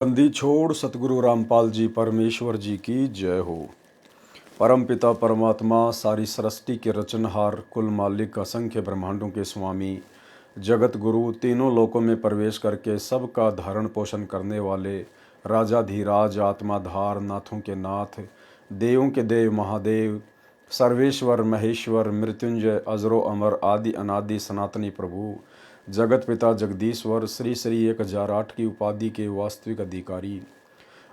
बंदी छोड़ सतगुरु रामपाल जी परमेश्वर जी की जय हो। परम पिता परमात्मा सारी सृष्टि के रचनहार कुल मालिक असंख्य ब्रह्मांडों के स्वामी जगत गुरु तीनों लोकों में प्रवेश करके सबका धारण पोषण करने वाले राजाधीराज आत्माधार नाथों के नाथ देवों के देव महादेव सर्वेश्वर महेश्वर मृत्युंजय अजरो अमर आदि अनादि सनातनी प्रभु जगत पिता जगदीश्वर श्री श्री 1008 की उपाधि के वास्तविक अधिकारी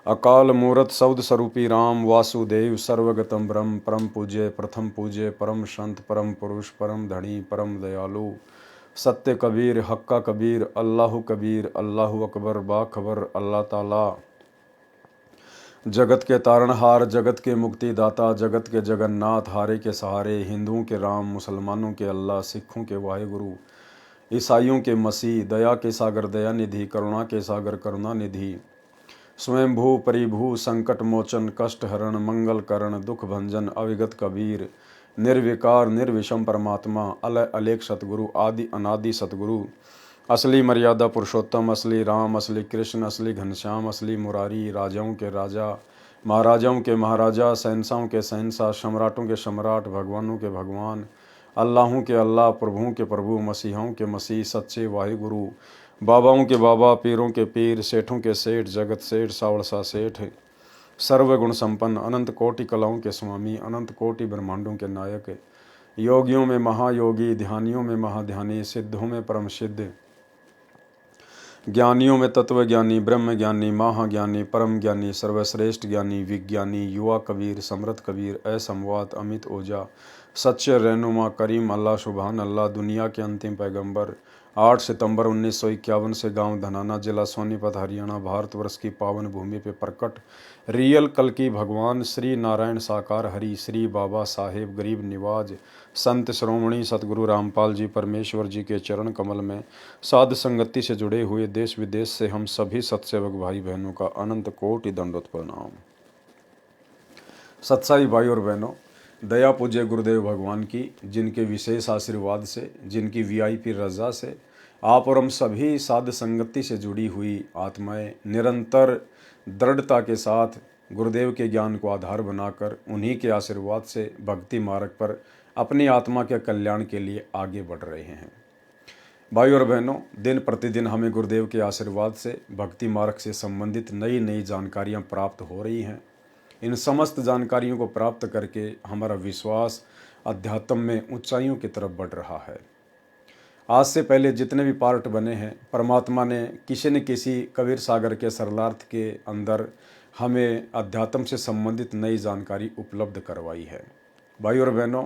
अकाल मूरत सौद स्वरूपी राम वासुदेव सर्वगतम ब्रह्म परम पूज्य प्रथम पूज्य परम संत परम पुरुष परम धनी परम दयालु सत्य कबीर हक्का कबीर अल्लाह अकबर बाखबर अल्लाह ताला जगत के तारणहार जगत के मुक्तिदाता जगत के जगन्नाथ हारे के सहारे हिंदुओं के राम मुसलमानों के अल्लाह सिखों के वाहेगुरु ईसाइयों के मसीह दया के सागर दया निधि करुणा के सागर करुणा निधि स्वयंभू परिभू संकट मोचन कष्ट हरण मंगल करण दुख भंजन अविगत कबीर निर्विकार निर्विषम परमात्मा अलय अलेख सतगुरु आदि अनादि सतगुरु असली मर्यादा पुरुषोत्तम असली राम असली कृष्ण असली घनश्याम असली मुरारी राजाओं के राजा महाराजाओं के महाराजा शहंशाहों के शहंशाह सम्राटों के सम्राट भगवानों के भगवान अल्लाहों के अल्लाह प्रभुओं के प्रभु मसीहों के मसीह सच्चे वाहिगुरु बाबाओं के बाबा पीरों के पीर सेठों के सेठ जगत सेठ सावड़सा सेठ सर्वगुण संपन्न अनंत कोटि कलाओं के स्वामी अनंत कोटि ब्रह्मांडों के नायक योगियों में महायोगी ध्यानियों में महाध्यानी सिद्धों में परम सिद्ध ज्ञानियों में तत्व ज्ञानी ब्रह्म ज्ञानी महाज्ञानी परम ज्ञानी सर्वश्रेष्ठ ज्ञानी विज्ञानी युवा कबीर समृद्ध कबीर असमवात अमित ओझा सच्चे रहनुमा करीम अल्लाह सुबहान अल्लाह दुनिया के अंतिम पैगंबर 8 सितंबर 1951 से गांव धनाना जिला सोनीपत हरियाणा भारतवर्ष की पावन भूमि पे प्रकट रियल कल की भगवान श्री नारायण साकार हरि श्री बाबा साहेब गरीब निवाज संत श्रोमणी सतगुरु रामपाल जी परमेश्वर जी के चरण कमल में साध संगति से जुड़े हुए देश विदेश से हम सभी सत्सेवक भाई बहनों का अनंत कोटि दंडोत प्रणाम। सत्साई भाई और बहनों, दया पूज्य गुरुदेव भगवान की जिनके विशेष आशीर्वाद से जिनकी वीआईपी रजा से आप और हम सभी साध संगति से जुड़ी हुई आत्माएं निरंतर दृढ़ता के साथ गुरुदेव के ज्ञान को आधार बनाकर उन्हीं के आशीर्वाद से भक्ति मार्ग पर अपनी आत्मा के कल्याण के लिए आगे बढ़ रहे हैं। भाई और बहनों, दिन प्रतिदिन हमें गुरुदेव के आशीर्वाद से भक्ति मार्ग से संबंधित नई नई जानकारियां प्राप्त हो रही हैं। इन समस्त जानकारियों को प्राप्त करके हमारा विश्वास अध्यात्म में ऊंचाइयों की तरफ बढ़ रहा है। आज से पहले जितने भी पार्ट बने हैं, परमात्मा ने किसी न किसी कबीर सागर के सरलार्थ के अंदर हमें अध्यात्म से संबंधित नई जानकारी उपलब्ध करवाई है। भाई और बहनों,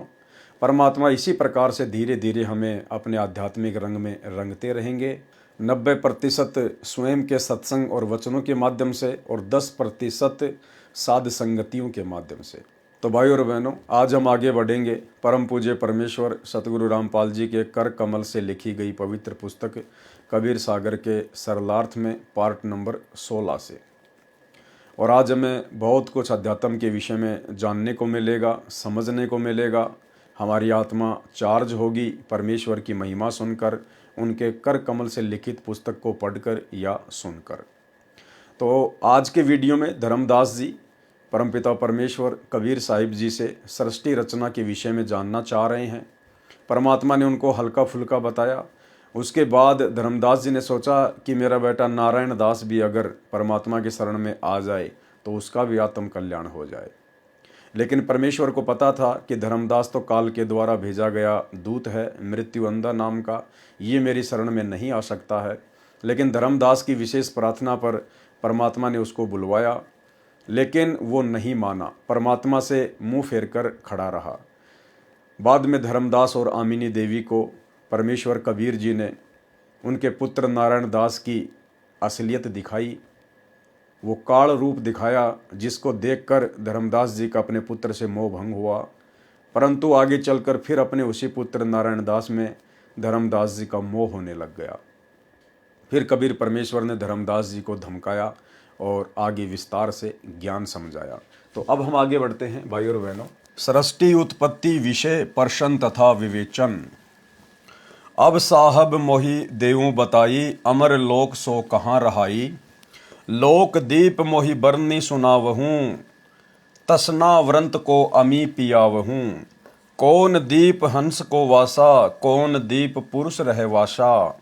परमात्मा इसी प्रकार से धीरे धीरे हमें अपने आध्यात्मिक रंग में रंगते रहेंगे। 90% स्वयं के सत्संग और वचनों के माध्यम से और 10% साध संगतियों के माध्यम से। तो भाई और बहनों, आज हम आगे बढ़ेंगे परम पूज्य परमेश्वर सतगुरु रामपाल जी के कर कमल से लिखी गई पवित्र पुस्तक कबीर सागर के सरलार्थ में पार्ट नंबर 16 से। और आज हमें बहुत कुछ अध्यात्म के विषय में जानने को मिलेगा, समझने को मिलेगा। हमारी आत्मा चार्ज होगी परमेश्वर की महिमा सुनकर, उनके कर कमल से लिखित पुस्तक को पढ़कर या सुनकर। तो आज के वीडियो में धर्मदास जी परमपिता परमेश्वर कबीर साहिब जी से सृष्टि रचना के विषय में जानना चाह रहे हैं। परमात्मा ने उनको हल्का फुल्का बताया। उसके बाद धर्मदास जी ने सोचा कि मेरा बेटा नारायण दास भी अगर परमात्मा के शरण में आ जाए तो उसका भी आत्म कल्याण हो जाए। लेकिन परमेश्वर को पता था कि धर्मदास तो काल के द्वारा भेजा गया दूत है, मृत्यु अंधा नाम का, ये मेरी शरण में नहीं आ सकता है। लेकिन धर्मदास की विशेष प्रार्थना पर परमात्मा ने उसको बुलवाया, लेकिन वो नहीं माना, परमात्मा से मुंह फेर कर खड़ा रहा। बाद में धर्मदास और आमिनी देवी को परमेश्वर कबीर जी ने उनके पुत्र नारायण दास की असलियत दिखाई। वो काल रूप दिखाया जिसको देखकर धर्मदास जी का अपने पुत्र से मोह भंग हुआ। परंतु आगे चलकर फिर अपने उसी पुत्र नारायण दास में धर्मदास जी का मोह होने लग गया। फिर कबीर परमेश्वर ने धर्मदास जी को धमकाया और आगे विस्तार से ज्ञान समझाया। तो अब हम आगे बढ़ते हैं भाई और बहनों। सृष्टि उत्पत्ति विषय प्रश्न तथा विवेचन। अब साहब मोहि देवों बताई अमर लोक सो कहाँ रहाई। लोक दीप मोहि बरनी सुनावहूँ, तसना व्रंत को अमी पियावहूँ। कौन दीप हंस को वासा, कौन दीप पुरुष रहे वासा।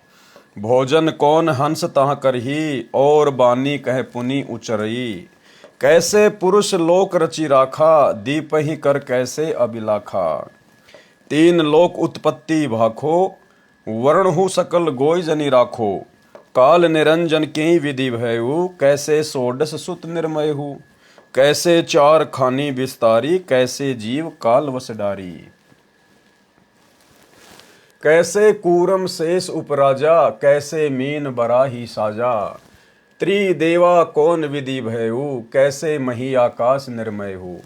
भोजन कौन हंस तह करही, और बानी कह पुनि उचरई। कैसे पुरुष लोक रचि राखा, दीप ही कर कैसे अभिलाखा। तीन लोक उत्पत्ति भाखो, वर्णहु सकल गोय जनि राखो। काल निरंजन की विधि भयउ, कैसे सोडस सुत निर्मयहु। कैसे चार खानी विस्तारी, कैसे जीव काल वस डारी। कैसे कूरम शेष उपराजा, कैसे मीन बराही साजा। त्रिदेवा कौन विधि भयउ, कैसे मही आकाश निर्मय हूँ।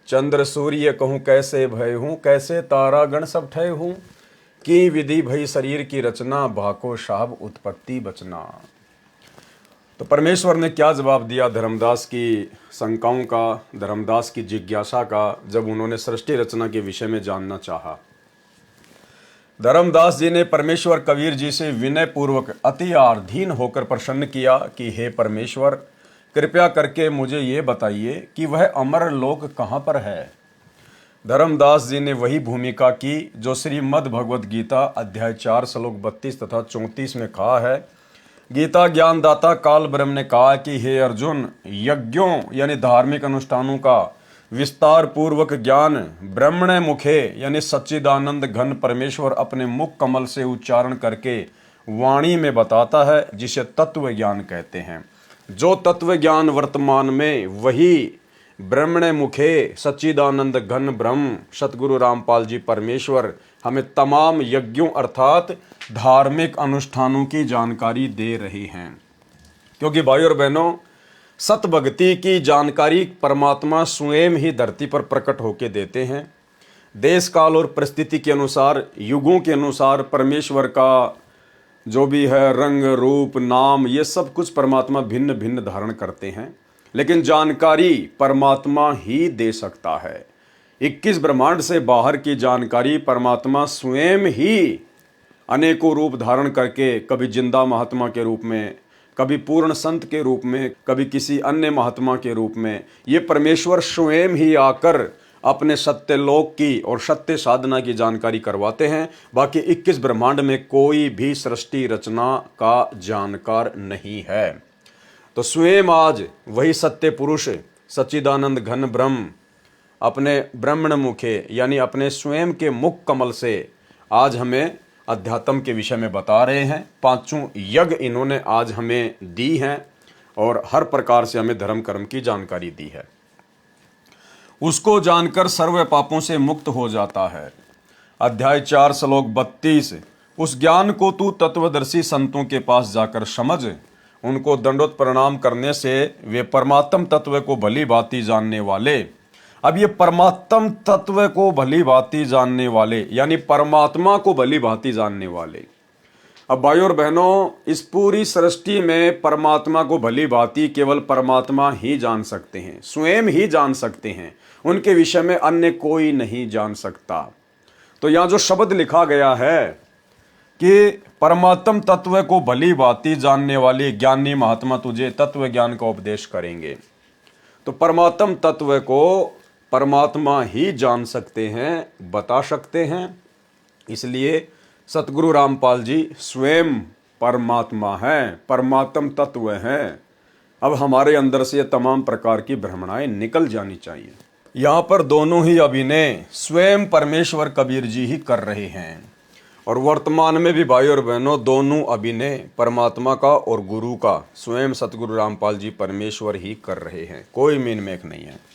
चंद्र सूर्य कहूँ कैसे भय हूँ, कैसे तारा गण सब ठय हूँ। की विधि भई शरीर की रचना, भाको शाब उत्पत्ति बचना। तो परमेश्वर ने क्या जवाब दिया धर्मदास की शंकाओं का, धर्मदास की जिज्ञासा का, जब उन्होंने सृष्टि रचना के विषय में जानना चाहा। धर्मदास जी ने परमेश्वर कबीर जी से विनय पूर्वक अति आधीन होकर प्रसन्न किया कि हे परमेश्वर, कृपया करके मुझे ये बताइए कि वह अमर लोक कहाँ पर है। धर्मदास जी ने वही भूमिका की जो श्रीमद् भगवद गीता अध्याय 4 श्लोक 32 तथा 34 में कहा है। गीता ज्ञानदाता काल ब्रह्म ने कहा कि हे अर्जुन, यज्ञों यानी धार्मिक अनुष्ठानों का विस्तार पूर्वक ज्ञान ब्रह्मण मुखे यानी सच्चिदानंद घन परमेश्वर अपने मुख कमल से उच्चारण करके वाणी में बताता है, जिसे तत्व ज्ञान कहते हैं। जो तत्व ज्ञान वर्तमान में वही ब्रह्मण मुखे सच्चिदानंद घन ब्रह्म सतगुरु रामपाल जी परमेश्वर हमें तमाम यज्ञों अर्थात धार्मिक अनुष्ठानों की जानकारी दे रहे हैं। क्योंकि भाई और बहनों, सत भक्ति की जानकारी परमात्मा स्वयं ही धरती पर प्रकट होके देते हैं। देश काल और परिस्थिति के अनुसार, युगों के अनुसार परमेश्वर का जो भी है रंग रूप नाम, ये सब कुछ परमात्मा भिन्न भिन्न धारण करते हैं, लेकिन जानकारी परमात्मा ही दे सकता है। 21 ब्रह्मांड से बाहर की जानकारी परमात्मा स्वयं ही अनेकों रूप धारण करके, कभी जिंदा महात्मा के रूप में, कभी पूर्ण संत के रूप में, कभी किसी अन्य महात्मा के रूप में, ये परमेश्वर स्वयं ही आकर अपने सत्य लोक की और सत्य साधना की जानकारी करवाते हैं। बाकी 21 ब्रह्मांड में कोई भी सृष्टि रचना का जानकार नहीं है। तो स्वयं आज वही सत्य पुरुष सच्चिदानंद घन ब्रह्म अपने ब्रह्मण मुखे यानी अपने स्वयं के मुख कमल से आज हमें अध्यात्म के विषय में बता रहे हैं। पांचों यज्ञ इन्होंने आज हमें दी हैं और हर प्रकार से हमें धर्म कर्म की जानकारी दी है। उसको जानकर सर्व पापों से मुक्त हो जाता है। अध्याय 4 श्लोक 32। उस ज्ञान को तू तत्वदर्शी संतों के पास जाकर समझ, उनको दंडोत प्रणाम करने से वे परमात्म तत्व को भली भांति जानने वाले। अब ये परमात्म तत्व को भली भांति जानने वाले यानी परमात्मा को भली भांति जानने वाले। अब भाइयों और बहनों, इस पूरी सृष्टि में परमात्मा को भली भांति केवल परमात्मा ही जान सकते हैं, स्वयं ही जान सकते हैं। उनके विषय में अन्य कोई नहीं जान सकता। तो यहाँ जो शब्द लिखा गया है कि परमात्म तत्व को भली भांति जानने वाले ज्ञानी महात्मा तुझे तत्व ज्ञान का उपदेश करेंगे, तो परमात्म तत्व को परमात्मा ही जान सकते हैं, बता सकते हैं। इसलिए सतगुरु रामपाल जी स्वयं परमात्मा हैं, परमात्म तत्व हैं। अब हमारे अंदर से तमाम प्रकार की भ्रमणाएं निकल जानी चाहिए। यहाँ पर दोनों ही अभिनय स्वयं परमेश्वर कबीर जी ही कर रहे हैं और वर्तमान में भी भाई और बहनों दोनों अभिनय परमात्मा का और गुरु का स्वयं सतगुरु रामपाल जी परमेश्वर ही कर रहे हैं, कोई मीन मेक नहीं है।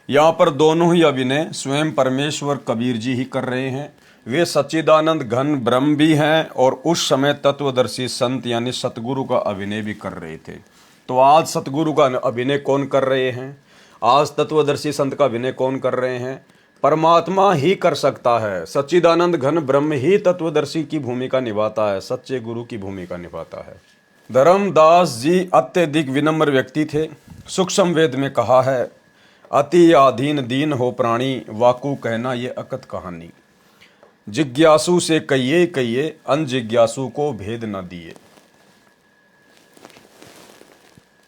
यहाँ पर दोनों ही अभिनय स्वयं परमेश्वर कबीर जी ही कर रहे हैं। वे सच्चिदानंद घन ब्रह्म भी हैं और उस समय तत्वदर्शी संत यानी सतगुरु का अभिनय भी कर रहे थे। तो आज सतगुरु का अभिनय कौन कर रहे हैं? आज तत्वदर्शी संत का अभिनय कौन कर रहे हैं? परमात्मा ही कर सकता है। सच्चिदानंद घन ब्रह्म ही तत्वदर्शी की भूमिका निभाता है, सच्चे गुरु की भूमिका निभाता है। धर्मदास जी अत्यधिक विनम्र व्यक्ति थे। सूक्ष्म वेद में कहा है, अति आधीन दीन हो प्राणी, वाकू कहना ये अकथ कहानी। जिज्ञासु से कहिए कहिए, अनजिज्ञासु को भेद न दिए।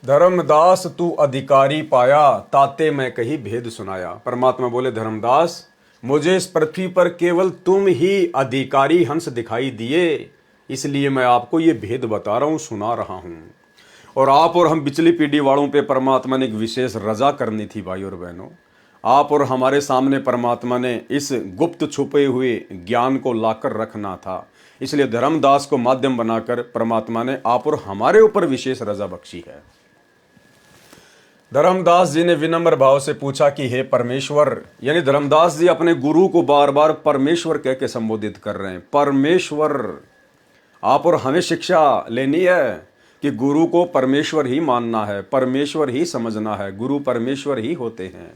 धर्मदास तू अधिकारी पाया, ताते मैं कही भेद सुनाया। परमात्मा बोले धर्मदास, मुझे इस पृथ्वी पर केवल तुम ही अधिकारी हंस दिखाई दिए, इसलिए मैं आपको ये भेद बता रहा हूं, सुना रहा हूं। और आप और हम पिछली पीढ़ी वालों पे परमात्मा ने एक विशेष रजा करनी थी भाई और बहनों। आप और हमारे सामने परमात्मा ने इस गुप्त छुपे हुए ज्ञान को लाकर रखना था, इसलिए धर्मदास को माध्यम बनाकर परमात्मा ने आप और हमारे ऊपर विशेष रजा बख्शी है। धर्मदास जी ने विनम्र भाव से पूछा कि हे परमेश्वर, यानी धर्मदास जी अपने गुरु को बार बार परमेश्वर कह के संबोधित कर रहे हैं। परमेश्वर, आप और हमें शिक्षा लेनी है कि गुरु को परमेश्वर ही मानना है, परमेश्वर ही समझना है, गुरु परमेश्वर ही होते हैं।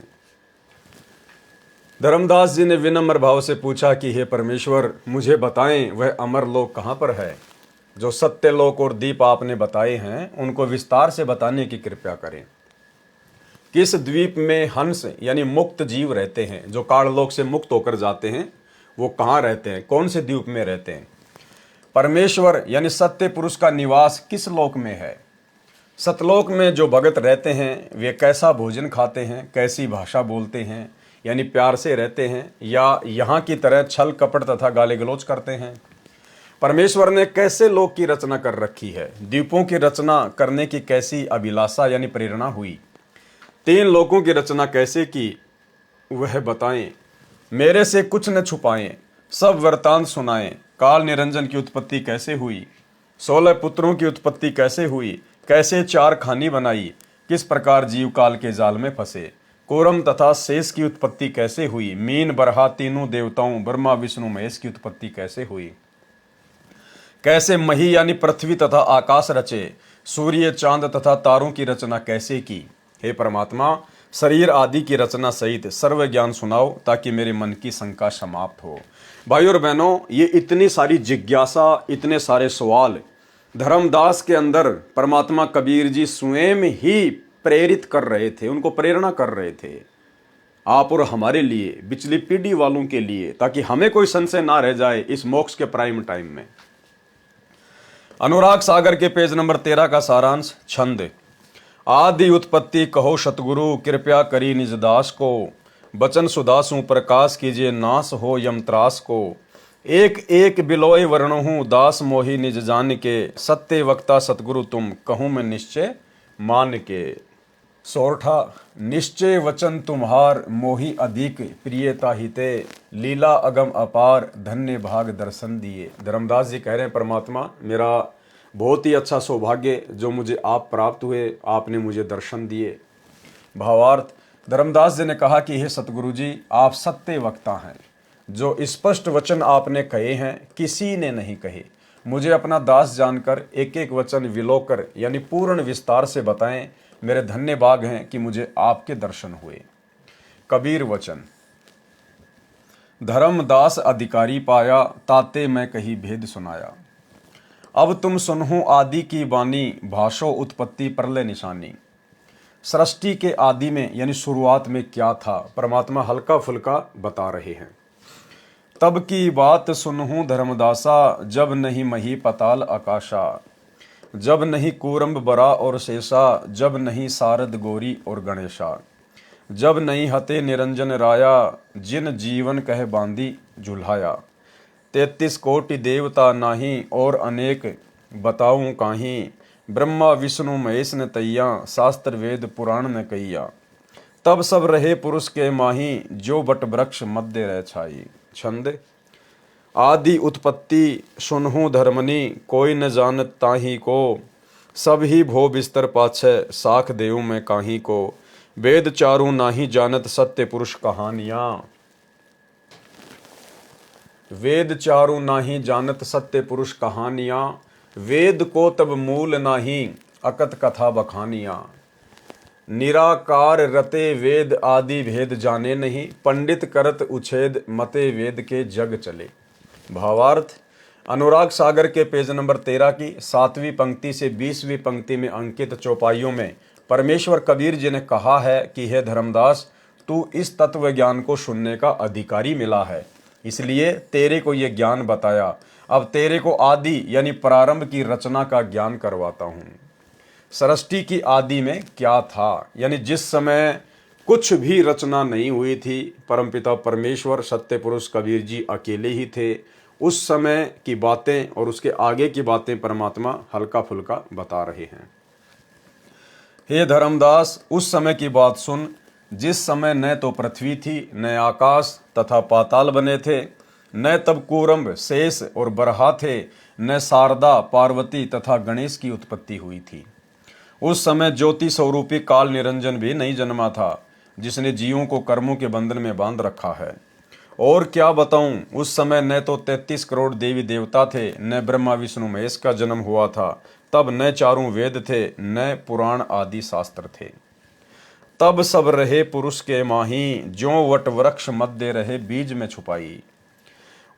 धर्मदास जी ने विनम्र भाव से पूछा कि हे परमेश्वर, मुझे बताएं वह अमर लोक कहाँ पर है। जो सत्य लोक और दीप आपने बताए हैं उनको विस्तार से बताने की कृपया करें। किस द्वीप में हंस यानी मुक्त जीव रहते हैं, जो काललोक से मुक्त होकर जाते हैं, वो कहाँ रहते हैं, कौन से द्वीप में रहते हैं। परमेश्वर यानी सत्य पुरुष का निवास किस लोक में है। सतलोक में जो भगत रहते हैं वे कैसा भोजन खाते हैं, कैसी भाषा बोलते हैं, यानी प्यार से रहते हैं या यहाँ की तरह छल कपट तथा गाली गलौज करते हैं। परमेश्वर ने कैसे लोक की रचना कर रखी है, द्वीपों की रचना करने की कैसी अभिलाषा यानी प्रेरणा हुई, 3 लोकों की रचना कैसे की, वह बताएं। मेरे से कुछ न छुपाएं, सब वृतांत सुनाएं। काल निरंजन की उत्पत्ति कैसे हुई, 16 पुत्रों की उत्पत्ति कैसे हुई, कैसे 4 खानी बनाई, किस प्रकार जीव काल के जाल में फंसे, कोरम तथा शेष की उत्पत्ति कैसे हुई, मीन बरहा तीनों देवताओं ब्रह्मा विष्णु महेश की उत्पत्ति कैसे हुई, कैसे मही यानी पृथ्वी तथा आकाश रचे, सूर्य चांद तथा तारों की रचना कैसे की। हे परमात्मा, शरीर आदि की रचना सहित सर्व ज्ञान सुनाओ ताकि मेरे मन की शंका समाप्त हो। भाई और बहनों, ये इतनी सारी जिज्ञासा, इतने सारे सवाल धर्मदास के अंदर परमात्मा कबीर जी स्वयं ही प्रेरित कर रहे थे, उनको प्रेरणा कर रहे थे, आप और हमारे लिए, पिछली पीढ़ी वालों के लिए, ताकि हमें कोई संशय ना रह जाए इस मोक्ष के प्राइम टाइम में। अनुराग सागर के पेज नंबर 13 का सारांश छंद। आदि उत्पत्ति कहो सतगुरु, कृपया करी निज दास को, बचन सुदासु प्रकाश कीजिए, नाश हो यम त्रास को। एक एक बिलोय वर्णहूँ, दास मोहि निज जान के, सत्य वक्ता सतगुरु तुम, कहूँ मैं निश्चय मान के। सोरठा, निश्चय वचन तुम्हार, मोहि अधिक प्रियता हिते, लीला अगम अपार, धन्य भाग दर्शन दिए। धर्मदास जी कह रहे हैं, परमात्मा मेरा बहुत ही अच्छा सौभाग्य जो मुझे आप प्राप्त हुए, आपने मुझे दर्शन दिए। भावार्थ, धर्मदास जी ने कहा कि हे सतगुरु जी, आप सत्य वक्ता हैं, जो स्पष्ट वचन आपने कहे हैं किसी ने नहीं कहे। मुझे अपना दास जानकर एक एक वचन विलोकर यानी पूर्ण विस्तार से बताएं। मेरे धन्य भाग हैं कि मुझे आपके दर्शन हुए। कबीर वचन। धर्मदास अधिकारी पाया, ताते मैं कही भेद सुनाया। अब तुम सुनहु आदि की वाणी, भाषो उत्पत्ति प्रलय निशानी। सृष्टि के आदि में यानी शुरुआत में क्या था, परमात्मा हल्का फुल्का बता रहे हैं। तब की बात सुनहु धर्मदासा, जब नहीं मही पताल आकाशा, जब नहीं कूरम्ब बरा और शेषा, जब नहीं सारद गौरी और गणेशा, जब नहीं हते निरंजन राया, जिन जीवन कह बांधी झुलाया। 33 कोटि देवता नाही, और अनेक बताऊं काहीं, ब्रह्मा विष्णु महेश ने तैया, शास्त्र वेद पुराण में कहिया। तब सब रहे पुरुष के माही, जो बट वृक्ष मध्य रह छाई। छंद। आदि उत्पत्ति सुनहु धर्मनी, कोई न जानत ताही को, सब ही भो बिस्तर पाछे, साख देव में काही को। वेद चारू नाही जानत, सत्य पुरुष कहानियां। वेद चारू नाही जानत, सत्य पुरुष कहानियां। वेद को तब मूल नाही, अकत कथा बखानियां। निराकार रते वेद आदि भेद जाने नहीं, पंडित करत उछेद मते वेद के जग चले। भावार्थ। अनुराग सागर के पेज नंबर 13 की 7वीं पंक्ति से 20वीं पंक्ति में अंकित चौपाइयों में परमेश्वर कबीर जी ने कहा है कि हे धर्मदास, तू इस तत्व ज्ञान को सुनने का अधिकारी मिला है, इसलिए तेरे को ये ज्ञान बताया। अब तेरे को आदि यानी प्रारंभ की रचना का ज्ञान करवाता हूँ। सृष्टि की आदि में क्या था, यानी जिस समय कुछ भी रचना नहीं हुई थी, परमपिता परमेश्वर सत्य पुरुष कबीर जी अकेले ही थे। उस समय की बातें और उसके आगे की बातें परमात्मा हल्का फुल्का बता रहे हैं। हे धर्मदास, उस समय की बात सुन, जिस समय न तो पृथ्वी थी, न आकाश तथा पाताल बने थे, न तब कूरंभ, शेष और बरहा थे, न शारदा, पार्वती तथा गणेश की उत्पत्ति हुई थी। उस समय ज्योति स्वरूपी काल निरंजन भी नहीं जन्मा था, जिसने जीवों को कर्मों के बंधन में बांध रखा है। और क्या बताऊं, उस समय न तो 33 करोड़ देवी देवता थे, न ब्रह्मा विष्णु महेश का जन्म हुआ था। तब न चारों वेद थे, न पुराण आदि शास्त्र थे। तब सब रहे पुरुष के माही, ज्यों वट वृक्ष मध्य रहे बीज में छुपाई।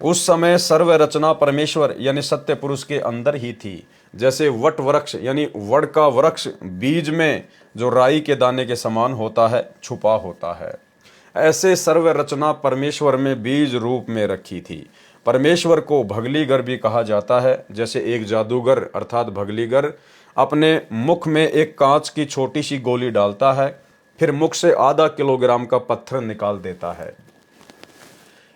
उस समय सर्व रचना परमेश्वर यानी सत्य पुरुष के अंदर ही थी। जैसे वट वृक्ष यानी वड का वृक्ष बीज में जो राई के दाने के समान होता है, छुपा होता है, ऐसे सर्व रचना परमेश्वर में बीज रूप में रखी थी। परमेश्वर को भगलीगर भी कहा जाता है। जैसे एक जादूगर अर्थात भगलीगर अपने मुख में एक कांच की छोटी सी गोली डालता है, फिर मुख से आधा किलोग्राम का पत्थर निकाल देता है।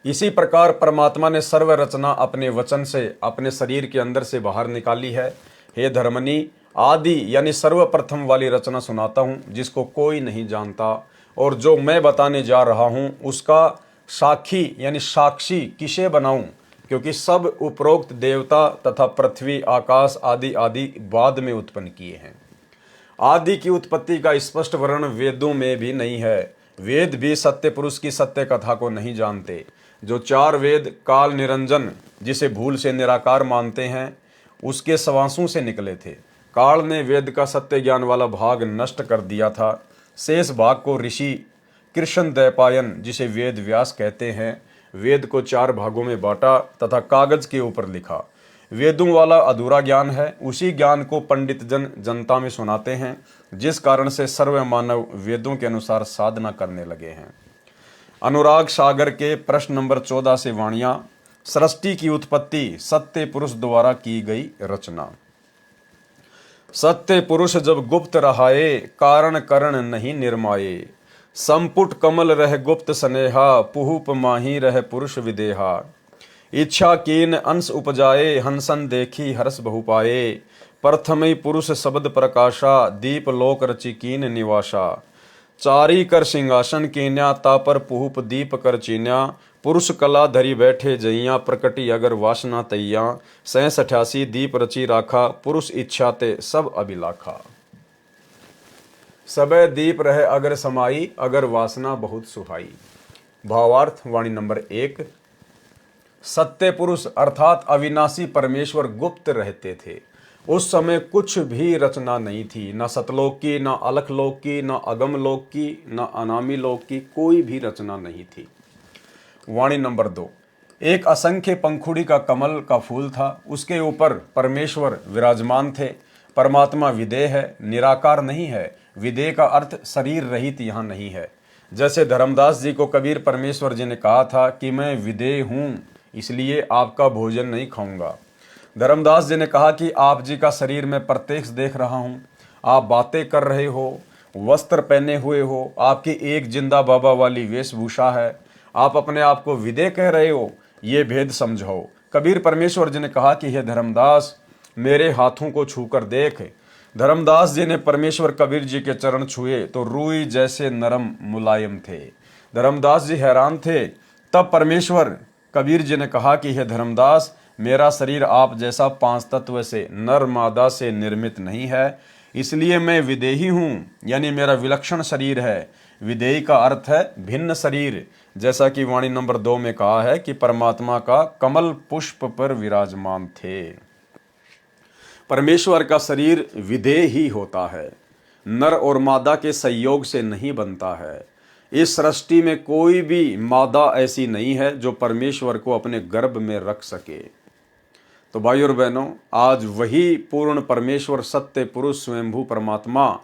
इसी प्रकार परमात्मा ने सर्व रचना अपने वचन से अपने शरीर के अंदर से बाहर निकाली है। हे धर्मनी, आदि यानी सर्वप्रथम वाली रचना सुनाता हूँ, जिसको कोई नहीं जानता, और जो मैं बताने जा रहा हूँ उसका साक्षी यानी साक्षी किसे बनाऊं, क्योंकि सब उपरोक्त देवता तथा पृथ्वी, आकाश आदि आदि बाद में उत्पन्न किए हैं। आदि की उत्पत्ति का स्पष्ट वर्णन वेदों में भी नहीं है। वेद भी सत्य पुरुष की सत्य कथा को नहीं जानते। जो 4 वेद काल निरंजन, जिसे भूल से निराकार मानते हैं, उसके सवासों से निकले थे। काल ने वेद का सत्य ज्ञान वाला भाग नष्ट कर दिया था। शेष भाग को ऋषि कृष्ण द्वैपायन, जिसे वेद व्यास कहते हैं, वेद को 4 भागों में बांटा तथा कागज के ऊपर लिखा। वेदों वाला अधूरा ज्ञान है, उसी ज्ञान को पंडित जन जनता में सुनाते हैं, जिस कारण से सर्व मानव वेदों के अनुसार साधना करने लगे हैं। अनुराग सागर के प्रश्न नंबर 14 से वाणियां। सृष्टि की उत्पत्ति सत्य पुरुष द्वारा की गई रचना। सत्य पुरुष जब गुप्त रहाए, कारण करण नहीं निर्माये। संपुट कमल रह गुप्त स्नेहा, पुहुप माही रह पुरुष विदेहा। इच्छा कीन अंश उपजाए, हंसन देखी हर्ष बहु पाए। प्रथमई पुरुष शब्द प्रकाशा, दीप लोक रचि कीन निवासा। चारी कर सिंहासन कीन्या, तापर पुहुप दीप कर चीन्या। पुरुष कला धरी बैठे जइया, प्रकटी अगर वासना तैया। 87 दीप रची राखा, पुरुष इच्छा ते सब अभिलाखा। सबे दीप रहे अगर समाई, अगर वासना बहुत सुहाई। भावार्थ वाणी नंबर 1। सत्य पुरुष अर्थात अविनाशी परमेश्वर गुप्त रहते थे। उस समय कुछ भी रचना नहीं थी, न सतलोक की, न अलखलोक की, न अगम लोक की, न अनामी लोक की, कोई भी रचना नहीं थी। वाणी नंबर 2। एक असंख्य पंखुड़ी का कमल का फूल था, उसके ऊपर परमेश्वर विराजमान थे। परमात्मा विदेह है, निराकार नहीं है। विदेह का अर्थ शरीर रहित यहाँ नहीं है। जैसे धर्मदास जी को कबीर परमेश्वर जी ने कहा था कि मैं विदेह हूँ, इसलिए आपका भोजन नहीं खाऊंगा। धर्मदास जी ने कहा कि आप जी का शरीर मैं प्रत्यक्ष देख रहा हूँ, आप बातें कर रहे हो, वस्त्र पहने हुए हो, आपकी एक जिंदा बाबा वाली वेशभूषा है, आप अपने आप को विदेह कह रहे हो, ये भेद समझो। कबीर परमेश्वर जी ने कहा कि हे धर्मदास, मेरे हाथों को छूकर देख। धर्मदास जी ने परमेश्वर कबीर जी के चरण छुए तो रूई जैसे नरम मुलायम थे। धर्मदास जी हैरान थे। तब परमेश्वर कबीर जी ने कहा कि हे धर्मदास, मेरा शरीर आप जैसा 5 तत्व से नर मादा से निर्मित नहीं है, इसलिए मैं विदेही हूँ, यानी मेरा विलक्षण शरीर है। विदेही का अर्थ है भिन्न शरीर, जैसा कि वाणी नंबर 2 में कहा है कि परमात्मा का कमल पुष्प पर विराजमान थे। परमेश्वर का शरीर विदेह ही होता है, नर और मादा के संयोग से नहीं बनता है। इस सृष्टि में कोई भी मादा ऐसी नहीं है जो परमेश्वर को अपने गर्भ में रख सके। तो भाई और बहनों, आज वही पूर्ण परमेश्वर सत्य पुरुष स्वयंभू परमात्मा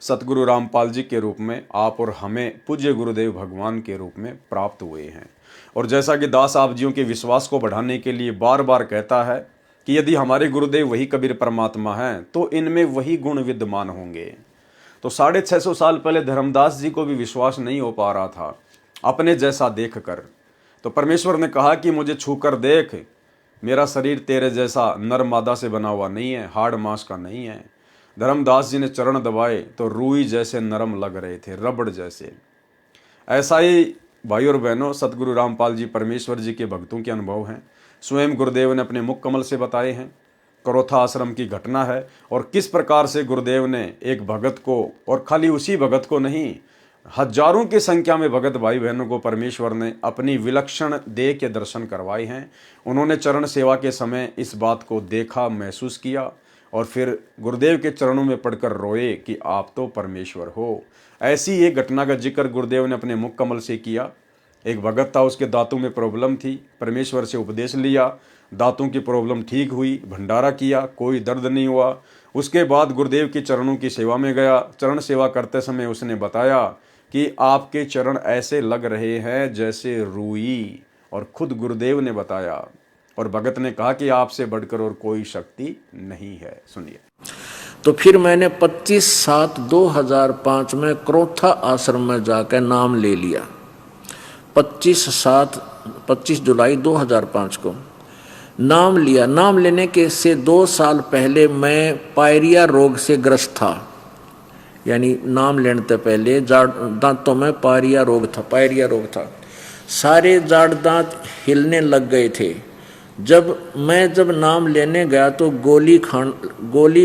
सतगुरु रामपाल जी के रूप में आप और हमें पूज्य गुरुदेव भगवान के रूप में प्राप्त हुए हैं। और जैसा कि दास आप जियों के विश्वास को बढ़ाने के लिए बार बार कहता है कि यदि हमारे गुरुदेव वही कबीर परमात्मा हैं तो इनमें वही गुण विद्यमान होंगे। तो 650 साल पहले धर्मदास जी को भी विश्वास नहीं हो पा रहा था अपने जैसा देख कर। तो परमेश्वर ने कहा कि मुझे छूकर देख, मेरा शरीर तेरे जैसा नर मादा से बना हुआ नहीं है, हाड़ मांस का नहीं है। धर्मदास जी ने चरण दबाए तो रूई जैसे नरम लग रहे थे, रबड़ जैसे। ऐसा ही भाई और बहनों सतगुरु रामपाल जी परमेश्वर जी के भक्तों के अनुभव हैं, स्वयं गुरुदेव ने अपने मुख कमल से बताए हैं। करोथा आश्रम की घटना है और किस प्रकार से गुरुदेव ने एक भगत को, और खाली उसी भगत को नहीं, हजारों की संख्या में भगत भाई बहनों को परमेश्वर ने अपनी विलक्षण देह के दर्शन करवाए हैं। उन्होंने चरण सेवा के समय इस बात को देखा, महसूस किया और फिर गुरुदेव के चरणों में पड़कर रोए कि आप तो परमेश्वर हो। ऐसी एक घटना का जिक्र गुरुदेव ने अपने मुख कमल से किया। एक भगत था, उसके दांतों में प्रॉब्लम थी, परमेश्वर से उपदेश लिया, दांतों की प्रॉब्लम ठीक हुई, भंडारा किया, कोई दर्द नहीं हुआ। उसके बाद गुरुदेव के चरणों की सेवा में गया। चरण सेवा करते समय उसने बताया कि आपके चरण ऐसे लग रहे हैं जैसे रूई, और खुद गुरुदेव ने बताया। और भगत ने कहा कि आपसे बढ़कर और कोई शक्ति नहीं है। सुनिए। तो फिर मैंने 25/7/2005 में क्रोथा आश्रम में जाकर नाम ले लिया। 25 जुलाई 2005 को नाम लिया। नाम लेने के से 2 साल पहले मैं पायरिया रोग से ग्रस्त था, यानी नाम लेने से पहले दांतों में पायरिया रोग था। सारे जाड़ दांत हिलने लग गए थे। जब नाम लेने गया तो गोली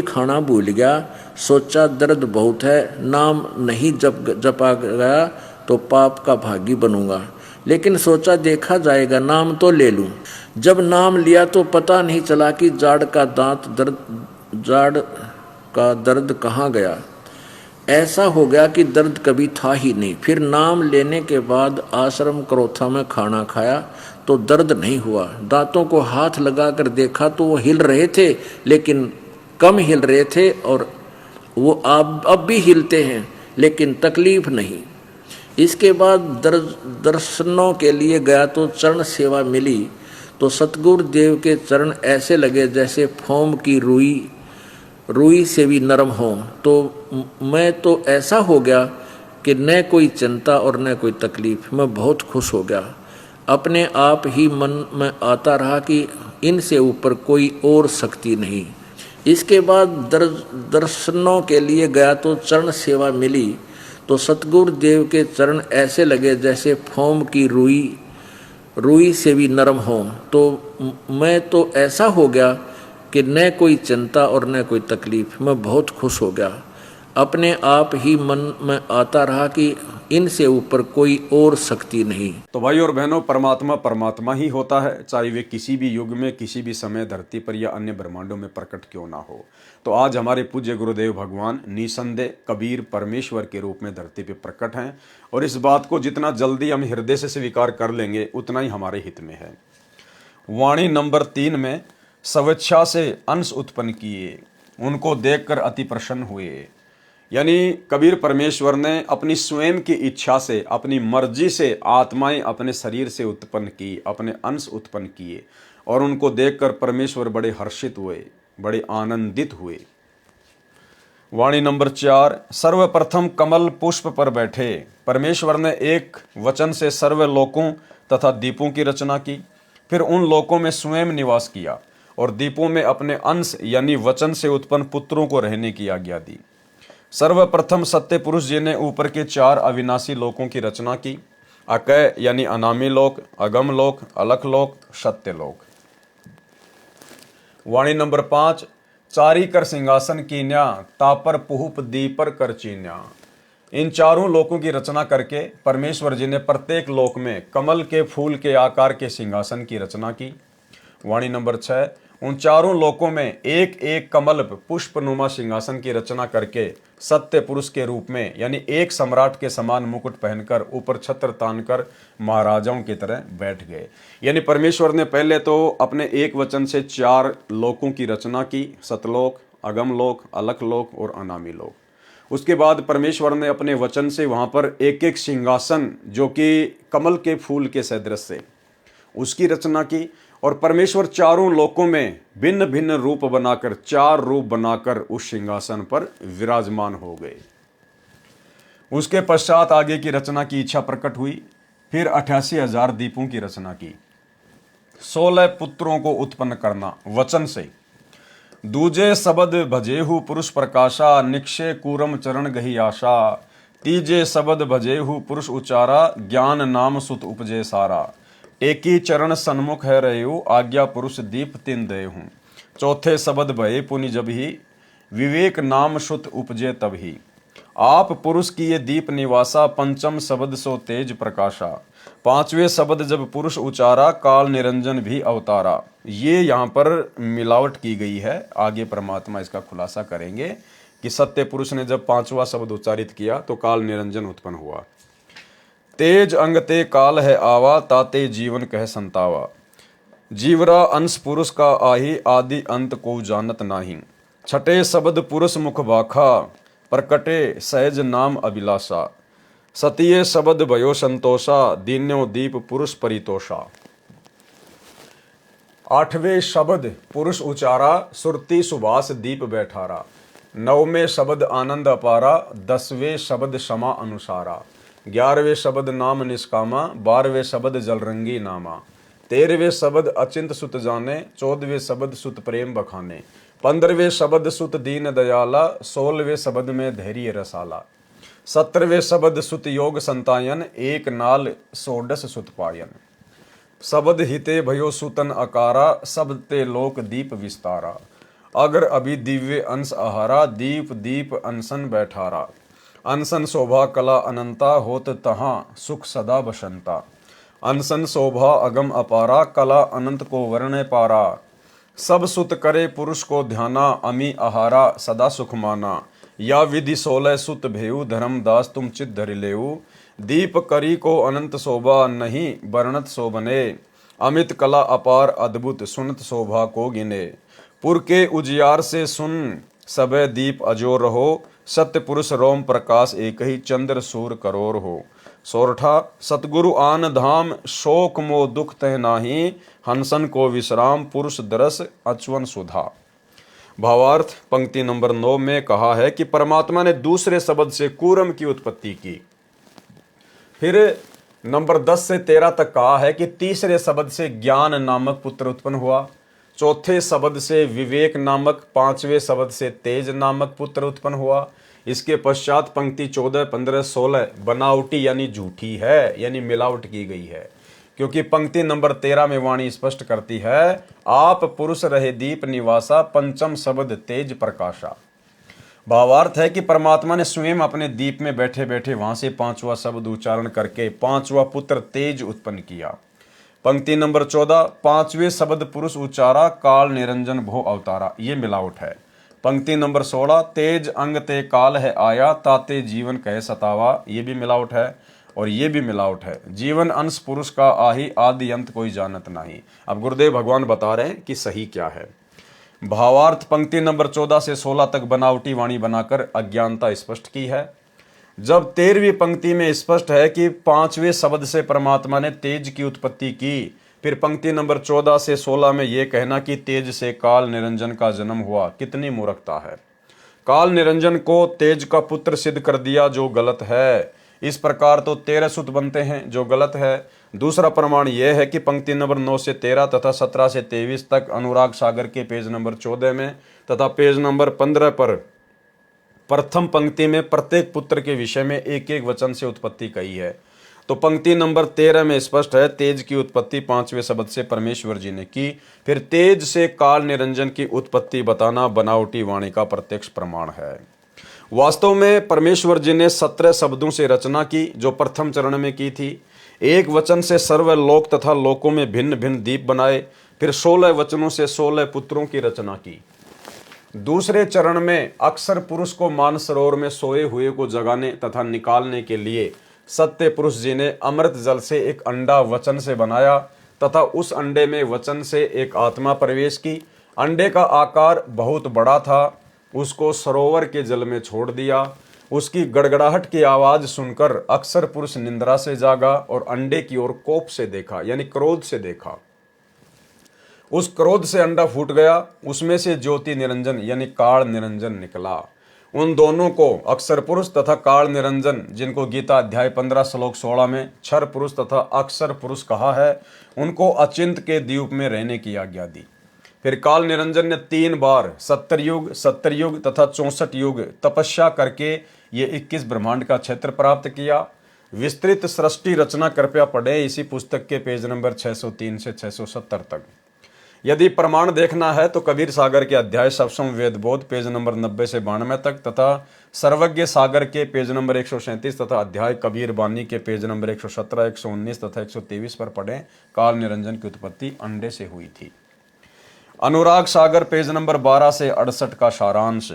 खाना भूल गया। सोचा दर्द बहुत है, नाम नहीं जपा गया तो पाप का भागी बनूंगा। लेकिन सोचा देखा जाएगा, नाम तो ले लूं। जब नाम लिया तो पता नहीं चला कि जाड़ का दर्द कहाँ गया। ऐसा हो गया कि दर्द कभी था ही नहीं। फिर नाम लेने के बाद आश्रम क्रोथा में खाना खाया तो दर्द नहीं हुआ। दांतों को हाथ लगाकर देखा तो वो हिल रहे थे, लेकिन कम हिल रहे थे, और वो अब भी हिलते हैं, लेकिन तकलीफ नहीं। इसके बाद दर्शनों के लिए गया तो चरण सेवा मिली तो सतगुरु देव के चरण ऐसे लगे जैसे फोम की रूई से भी नरम हो। तो मैं तो ऐसा हो गया कि न कोई चिंता और न कोई तकलीफ। मैं बहुत खुश हो गया। अपने आप ही मन में आता रहा कि इनसे ऊपर कोई और शक्ति नहीं। इसके बाद दर्शनों के लिए गया तो चरण सेवा मिली तो सतगुरु देव के चरण ऐसे लगे जैसे फोम की रूई से भी नरम हो। तो मैं तो ऐसा हो गया कि न कोई चिंता और न कोई तकलीफ। मैं बहुत खुश हो गया। अपने आप ही मन में आता रहा कि इनसे ऊपर कोई और शक्ति नहीं। तो भाई और बहनों, परमात्मा ही होता है, चाहे वे किसी भी युग में, किसी भी समय धरती पर या अन्य ब्रह्मांडों में प्रकट क्यों ना हो। तो आज हमारे पूज्य गुरुदेव भगवान निसंदेह कबीर परमेश्वर के रूप में धरती पर प्रकट हैं, और इस बात को जितना जल्दी हम हृदय से स्वीकार कर लेंगे उतना ही हमारे हित में है। वाणी नंबर 3 में स्वेच्छा से अंश उत्पन्न किए, उनको देखकर अति प्रसन्न हुए। यानी कबीर परमेश्वर ने अपनी स्वयं की इच्छा से, अपनी मर्जी से आत्माएं अपने शरीर से उत्पन्न की, अपने अंश उत्पन्न किए, और उनको देखकर परमेश्वर बड़े हर्षित हुए, बड़े आनंदित हुए। वाणी नंबर 4, सर्वप्रथम कमल पुष्प पर बैठे परमेश्वर ने एक वचन से सर्व लोकों तथा दीपों की रचना की, फिर उन लोकों में स्वयं निवास किया और दीपों में अपने अंश यानी वचन से उत्पन्न पुत्रों को रहने की आज्ञा दी। सर्वप्रथम सत्य पुरुष जी ने ऊपर के 4 अविनाशी लोकों की रचना की, अकय यानी अनामी लोक, अगम लोक, अलख लोक, सत्य लोक। वाणी नंबर 5, चारी कर सिंहासन कीन्या, तापर पुहुप दीपर कर चीन्या। इन 4 लोकों की रचना करके परमेश्वर जी ने प्रत्येक लोक में कमल के फूल के आकार के सिंहासन की रचना की। वाणी नंबर 6, उन 4 लोकों में एक एक कमल पुष्पनुमा सिंहासन की रचना करके सत्य पुरुष के रूप में, यानी एक सम्राट के समान मुकुट पहनकर ऊपर छत्र तानकर महाराजाओं की तरह बैठ गए। यानी परमेश्वर ने पहले तो अपने एक वचन से 4 लोकों की रचना की, सतलोक, अगम लोक, अलख लोक और अनामी लोक। उसके बाद परमेश्वर ने अपने वचन से वहाँ पर एक एक सिंहासन जो कि कमल के फूल के सदृश से, उसकी रचना की, और परमेश्वर चारों लोकों में भिन्न भिन्न रूप बनाकर, 4 रूप बनाकर उस सिंहासन पर विराजमान हो गए। उसके पश्चात आगे की रचना की इच्छा प्रकट हुई। फिर 88,000 दीपों की रचना की। 16 पुत्रों को उत्पन्न करना वचन से। दूजे शब्द भजेहु पुरुष प्रकाशा, निक्षे कूरम चरण गही आशा। तीजे शब्द भजेहु पुरुष उचारा, ज्ञान नाम सुत उपजे सारा। एकी चरण सन्मुख है रहु, आज्ञा पुरुष दीप तिन दे हूँ। चौथे शब्द भये पुनि जब ही, विवेक नाम सुत उपजे तब ही। आप पुरुष किए दीप निवासा, पंचम शब्द सो तेज प्रकाशा। 5वें शब्द जब पुरुष उचारा, काल निरंजन भी अवतारा। ये यहाँ पर मिलावट की गई है। आगे परमात्मा इसका खुलासा करेंगे कि सत्य पुरुष ने जब 5वां शब्द उच्चारित किया तो काल निरंजन उत्पन्न हुआ। तेज अंग ते काल है आवा, ताते जीवन कह संतावा। जीवरा अंश पुरुष का आही, आदि अंत को जानत नाही। छठे शब्द पुरुष मुख बाखा, प्रकटे सहज नाम अभिलाषा। सतिये शब्द भयो संतोषा, दीन्यो दीप पुरुष परितोषा। 8वें शब्द पुरुष उचारा, सुरती सुभाष दीप बैठारा। 9वें शब्द आनंद अपारा, 10वें शब्द क्षमा अनुसारा। 11वें शब्द नाम निष्कामा, 12वें शब्द जलरंगी नामा। 13वें शब्द अचिंत सुत जाने, 14वें शब्द सुत प्रेम बखाने। 15वें शब्द सुत दीन दयाला, 16वें शब्द में धैर्य रसाला। 17वें शब्द सुत योग संतायन, एक नाल सोडस सुत पायन। शब्द हिते भयो सुतन अकारा, सब ते लोक दीप विस्तारा। अगर अभी दिव्य अंश आहारा, दीप दीप अनसन बैठारा। अनसन शोभा कला अनंता, होत तहाँ सुख सदा बसंता। अनसन शोभा अगम अपारा, कला अनंत को वर्ण पारा। सब सुत करे पुरुष को ध्याना, अमी आहारा सदा सुख माना। या विधि 16 सुत भेऊ, धर्मदास तुम चित धरि लेऊ। दीप करी को अनंत शोभा, नहीं वर्णत शोभने। अमित कला अपार अद्भुत, सुनत शोभा को गिने। पुर के उजियार से सुन, सबे दीप अजोर रहो। सत्य पुरुष रोम प्रकाश, एक ही चंद्र सूर करोर हो। सोरठा सतगुरु आन धाम, शोक मोह दुख तह नाही। हंसन को विश्राम, पुरुष दरस अचवन सुधा। भावार्थ पंक्ति नंबर 9 में कहा है कि परमात्मा ने दूसरे शब्द से कूरम की उत्पत्ति की। फिर नंबर 10 से 13 तक कहा है कि तीसरे शब्द से ज्ञान नामक पुत्र उत्पन्न हुआ। चौथे शब्द से विवेक नामक, 5वें शब्द से तेज नामक पुत्र उत्पन्न हुआ। इसके पश्चात पंक्ति 14, 15, 16 बनावटी यानी झूठी है, यानी मिलावट की गई है। क्योंकि पंक्ति नंबर 13 में वाणी स्पष्ट करती है, आप पुरुष रहे दीप निवासा, पंचम शब्द तेज प्रकाशा। भावार्थ है कि परमात्मा ने स्वयं अपने दीप में बैठे बैठे वहां से 5वां शब्द उच्चारण करके 5वां पुत्र तेज उत्पन्न किया। पंक्ति नंबर 14, 5वें शब्द पुरुष उच्चारा, काल निरंजन भो अवतारा। ये मिलावट है। पंक्ति नंबर 16, तेज अंग ते काल है आया, ताते जीवन कहे सतावा। ये भी मिलावट है और ये भी मिलावट है। जीवन अंश पुरुष का आही, आदि अंत कोई जानत नहीं। अब गुरुदेव भगवान बता रहे हैं कि सही क्या है। भावार्थ पंक्ति नंबर 14 से 16 तक बनावटी वाणी बनाकर अज्ञानता स्पष्ट की है। जब 13वीं पंक्ति में स्पष्ट है कि 5वें शब्द से परमात्मा ने तेज की उत्पत्ति की, फिर पंक्ति नंबर 14 से 16 में यह कहना कि तेज से काल निरंजन का जन्म हुआ, कितनी मूर्खता है। काल निरंजन को तेज का पुत्र सिद्ध कर दिया, जो गलत है। इस प्रकार तो 13 सुत बनते हैं, जो गलत है। दूसरा प्रमाण यह है कि पंक्ति नंबर 9 से 13 तथा 17 से 23 तक अनुराग सागर के पेज नंबर 14 में तथा पेज नंबर 15 पर प्रथम पंक्ति में प्रत्येक पुत्र के विषय में एक एक वचन से उत्पत्ति कही है। तो पंक्ति नंबर 13 में स्पष्ट है तेज की उत्पत्ति 5वें शब्द से परमेश्वर जी ने की। फिर तेज से काल निरंजन की उत्पत्ति बताना बनावटी वाणी का प्रत्यक्ष प्रमाण है। वास्तव में परमेश्वर जी ने 17 शब्दों से रचना की, जो प्रथम चरण में की थी। एक वचन से सर्वलोक तथा लोकों में भिन्न भिन्न दीप बनाए। फिर 16 वचनों से 16 पुत्रों की रचना की। दूसरे चरण में अक्सर पुरुष को मानसरोवर में सोए हुए को जगाने तथा निकालने के लिए सत्य पुरुष जी ने अमृत जल से एक अंडा वचन से बनाया तथा उस अंडे में वचन से एक आत्मा प्रवेश की। अंडे का आकार बहुत बड़ा था। उसको सरोवर के जल में छोड़ दिया। उसकी गड़गड़ाहट की आवाज सुनकर अक्सर पुरुष निंद्रा से जागा और अंडे की ओर कोप से देखा, यानी क्रोध से देखा। उस क्रोध से अंडा फूट गया, उसमें से ज्योति निरंजन यानी काल निरंजन निकला। उन दोनों को अक्षर पुरुष तथा काल निरंजन, जिनको गीता अध्याय 15 श्लोक 16 में क्षर पुरुष तथा अक्षर पुरुष कहा है, उनको अचिंत के द्वीप में रहने की आज्ञा दी। फिर काल निरंजन ने 3 बार 70 युग तथा 64 युग तपस्या करके ये 21 ब्रह्मांड का क्षेत्र प्राप्त किया। विस्तृत सृष्टि रचना कृपया पढ़े इसी पुस्तक के पेज नंबर 603 से 670 तक। यदि प्रमाण देखना है तो कबीर सागर के अध्याय सप्तम वेद बोध पेज नंबर 90 से 92 तक तथा सर्वज्ञ सागर के पेज नंबर 137 तथा अध्याय कबीर बानी के पेज नंबर 117, 119 तथा 123 पर पढ़ें। काल निरंजन की उत्पत्ति अंडे से हुई थी। अनुराग सागर पेज नंबर 12 से 68 का सारांश।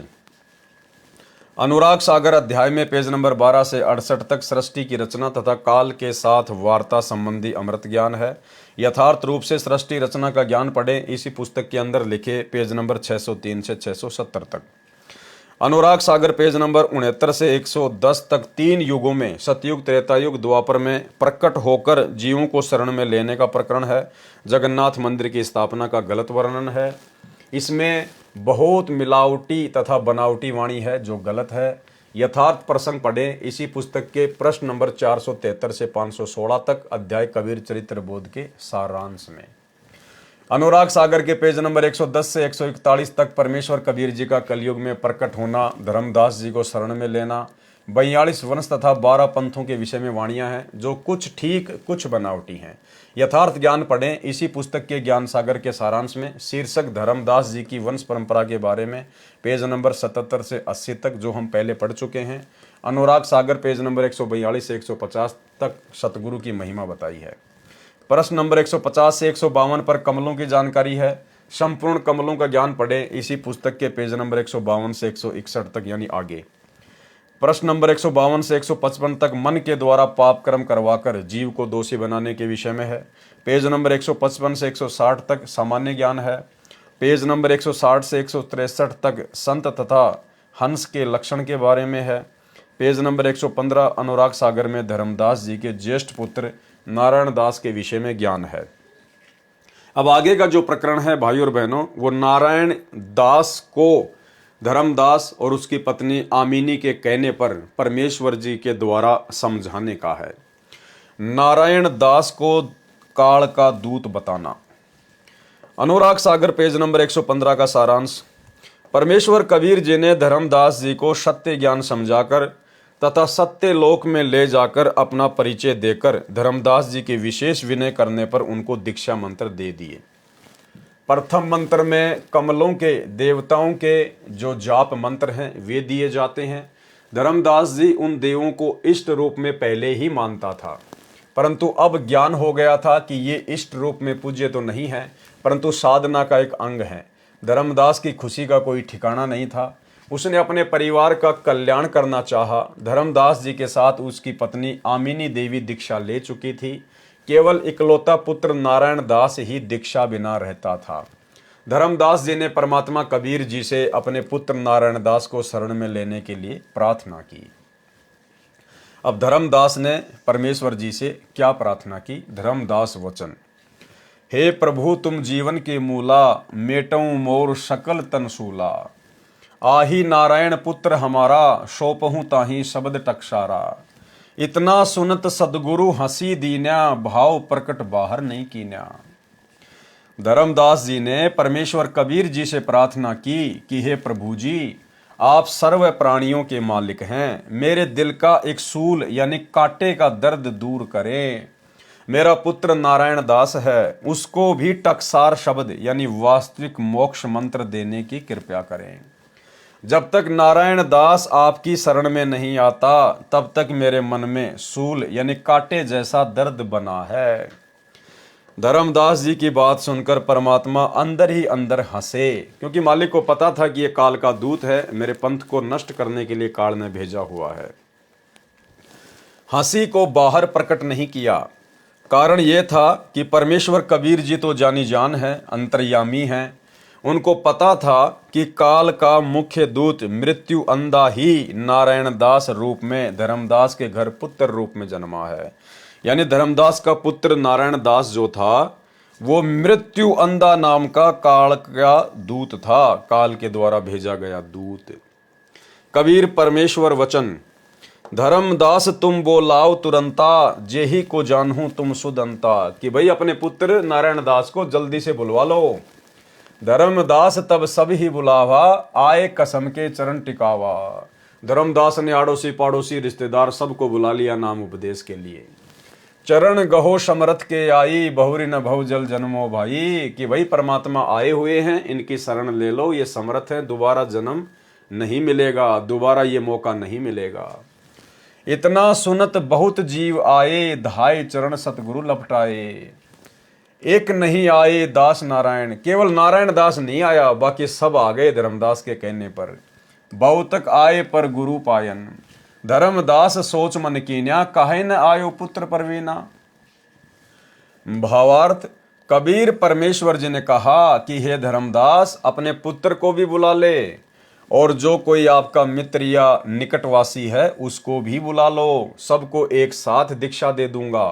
अनुराग सागर अध्याय में पेज नंबर 12 से 68 तक सृष्टि की रचना तथा काल के साथ वार्ता संबंधी अमृत ज्ञान है। यथार्थ रूप से सृष्टि रचना का ज्ञान पढ़ें इसी पुस्तक के अंदर लिखे पेज नंबर 603 से 670 तक। अनुराग सागर पेज नंबर 69 से 110 तक 3 युगों में सतयुग, त्रेतायुग, द्वापर में प्रकट होकर जीवों को शरण में लेने का प्रकरण है। जगन्नाथ मंदिर की स्थापना का गलत वर्णन है। इसमें बहुत मिलावटी तथा बनावटी वाणी है जो गलत है। यथार्थ प्रसंग पढ़ें इसी पुस्तक के प्रश्न नंबर 473 से 516 तक अध्याय कबीर चरित्र बोध के सारांश में। अनुराग सागर के पेज नंबर 110 से 141 तक परमेश्वर कबीर जी का कलयुग में प्रकट होना, धर्मदास जी को शरण में लेना, 42 वंश तथा 12 पंथों के विषय में वाणियां हैं जो कुछ ठीक कुछ बनावटी हैं। यथार्थ ज्ञान पढ़ें इसी पुस्तक के ज्ञान सागर के सारांश में। शीर्षक धर्मदास जी की वंश परंपरा के बारे में पेज नंबर 77 से 80 तक जो हम पहले पढ़ चुके हैं। अनुराग सागर पेज नंबर 142 से 150 तक सतगुरु की महिमा बताई है। प्रश्न नंबर 150 से 152 पर कमलों की जानकारी है। संपूर्ण कमलों का ज्ञान पढ़ें इसी पुस्तक के पेज नंबर 152 से 161 तक यानी आगे। प्रश्न नंबर 152 से 155 तक मन के द्वारा पाप कर्म करवाकर जीव को दोषी बनाने के विषय में है। पेज नंबर 155 से 160 तक सामान्य ज्ञान है। पेज नंबर 160 से 163 तक संत तथा हंस के लक्षण के बारे में है। पेज नंबर 115 अनुराग सागर में धर्मदास जी के ज्येष्ठ पुत्र नारायण दास के विषय में ज्ञान है। अब आगे का जो प्रकरण है भाई और बहनों, वो नारायण दास को धर्मदास और उसकी पत्नी आमिनी के कहने पर परमेश्वर जी के द्वारा समझाने का है। नारायण दास को काल का दूत बताना। अनुराग सागर पेज नंबर 115 का सारांश। परमेश्वर कबीर जी ने धर्मदास जी को सत्य ज्ञान समझाकर तथा सत्य लोक में ले जाकर अपना परिचय देकर धर्मदास जी के विशेष विनय करने पर उनको दीक्षा मंत्र दे दिए। प्रथम मंत्र में कमलों के देवताओं के जो जाप मंत्र हैं वे दिए जाते हैं। धर्मदास जी उन देवों को इष्ट रूप में पहले ही मानता था, परंतु अब ज्ञान हो गया था कि ये इष्ट रूप में पूज्य तो नहीं है परंतु साधना का एक अंग है। धर्मदास की खुशी का कोई ठिकाना नहीं था। उसने अपने परिवार का कल्याण करना चाहा। धर्मदास जी के साथ उसकी पत्नी आमिनी देवी दीक्षा ले चुकी थी। केवल इकलौता पुत्र नारायण दास ही दीक्षा बिना रहता था। धर्मदास जी ने परमात्मा कबीर जी से अपने पुत्र नारायण दास को शरण में लेने के लिए प्रार्थना की। अब धर्मदास ने परमेश्वर जी से क्या प्रार्थना की? धर्मदास वचन। हे प्रभु तुम जीवन के मूला, मेटऊं मोर सकल तनसूला। आही नारायण पुत्र हमारा, सोपहूं ताही शब्द टकसारा। इतना सुनत सदगुरु हंसी दीन्या, भाव प्रकट बाहर नहीं कीन्या। धर्मदास जी ने परमेश्वर कबीर जी से प्रार्थना की कि हे प्रभु जी, आप सर्व प्राणियों के मालिक हैं। मेरे दिल का एक सूल यानी कांटे का दर्द दूर करें। मेरा पुत्र नारायण दास है, उसको भी टकसार शब्द यानी वास्तविक मोक्ष मंत्र देने की कृपा करें। जब तक नारायण दास आपकी शरण में नहीं आता तब तक मेरे मन में सूल यानी कांटे जैसा दर्द बना है। धर्मदास जी की बात सुनकर परमात्मा अंदर ही अंदर हंसे, क्योंकि मालिक को पता था कि यह काल का दूत है, मेरे पंथ को नष्ट करने के लिए काल ने भेजा हुआ है। हंसी को बाहर प्रकट नहीं किया। कारण यह था कि परमेश्वर कबीर जी तो जानी जान है, अंतर्यामी हैं। उनको पता था कि काल का मुख्य दूत मृत्यु अंधा ही नारायण दास रूप में धर्मदास के घर पुत्र रूप में जन्मा है। यानी धर्मदास का पुत्र नारायण दास जो था वो मृत्यु अंधा नाम का काल का दूत था, काल के द्वारा भेजा गया दूत। कबीर परमेश्वर वचन, धर्मदास तुम बोलाओ तुरंता, जेही को जानूं तुम सुदंता। कि भाई अपने पुत्र नारायण दास को जल्दी से बुलवा लो। धर्मदास तब सब ही बुलावा, आए कसम के चरण टिकावा। धर्मदास ने आड़ोसी पाड़ोसी रिश्तेदार सबको बुला लिया नाम उपदेश के लिए। चरण गहो समरथ के आई, बहुरी न भव जल जन्मो भाई। कि भाई परमात्मा आए हुए हैं, इनकी शरण ले लो, ये समर्थ है, दोबारा जन्म नहीं मिलेगा, दोबारा ये मौका नहीं मिलेगा। इतना सुनत बहुत जीव आए, धाय चरण सतगुरु लपटाए। एक नहीं आए दास नारायण, केवल नारायण दास नहीं आया, बाकी सब आ गए धर्मदास के कहने पर। बहुतक आए पर गुरु पायन, धर्मदास सोच मन कीन्या, काहे न आयो पुत्र परवीना। भावार्थ, कबीर परमेश्वर जी ने कहा कि हे धर्मदास अपने पुत्र को भी बुला ले, और जो कोई आपका मित्र या निकटवासी है उसको भी बुला लो, सबको एक साथ दीक्षा दे दूंगा।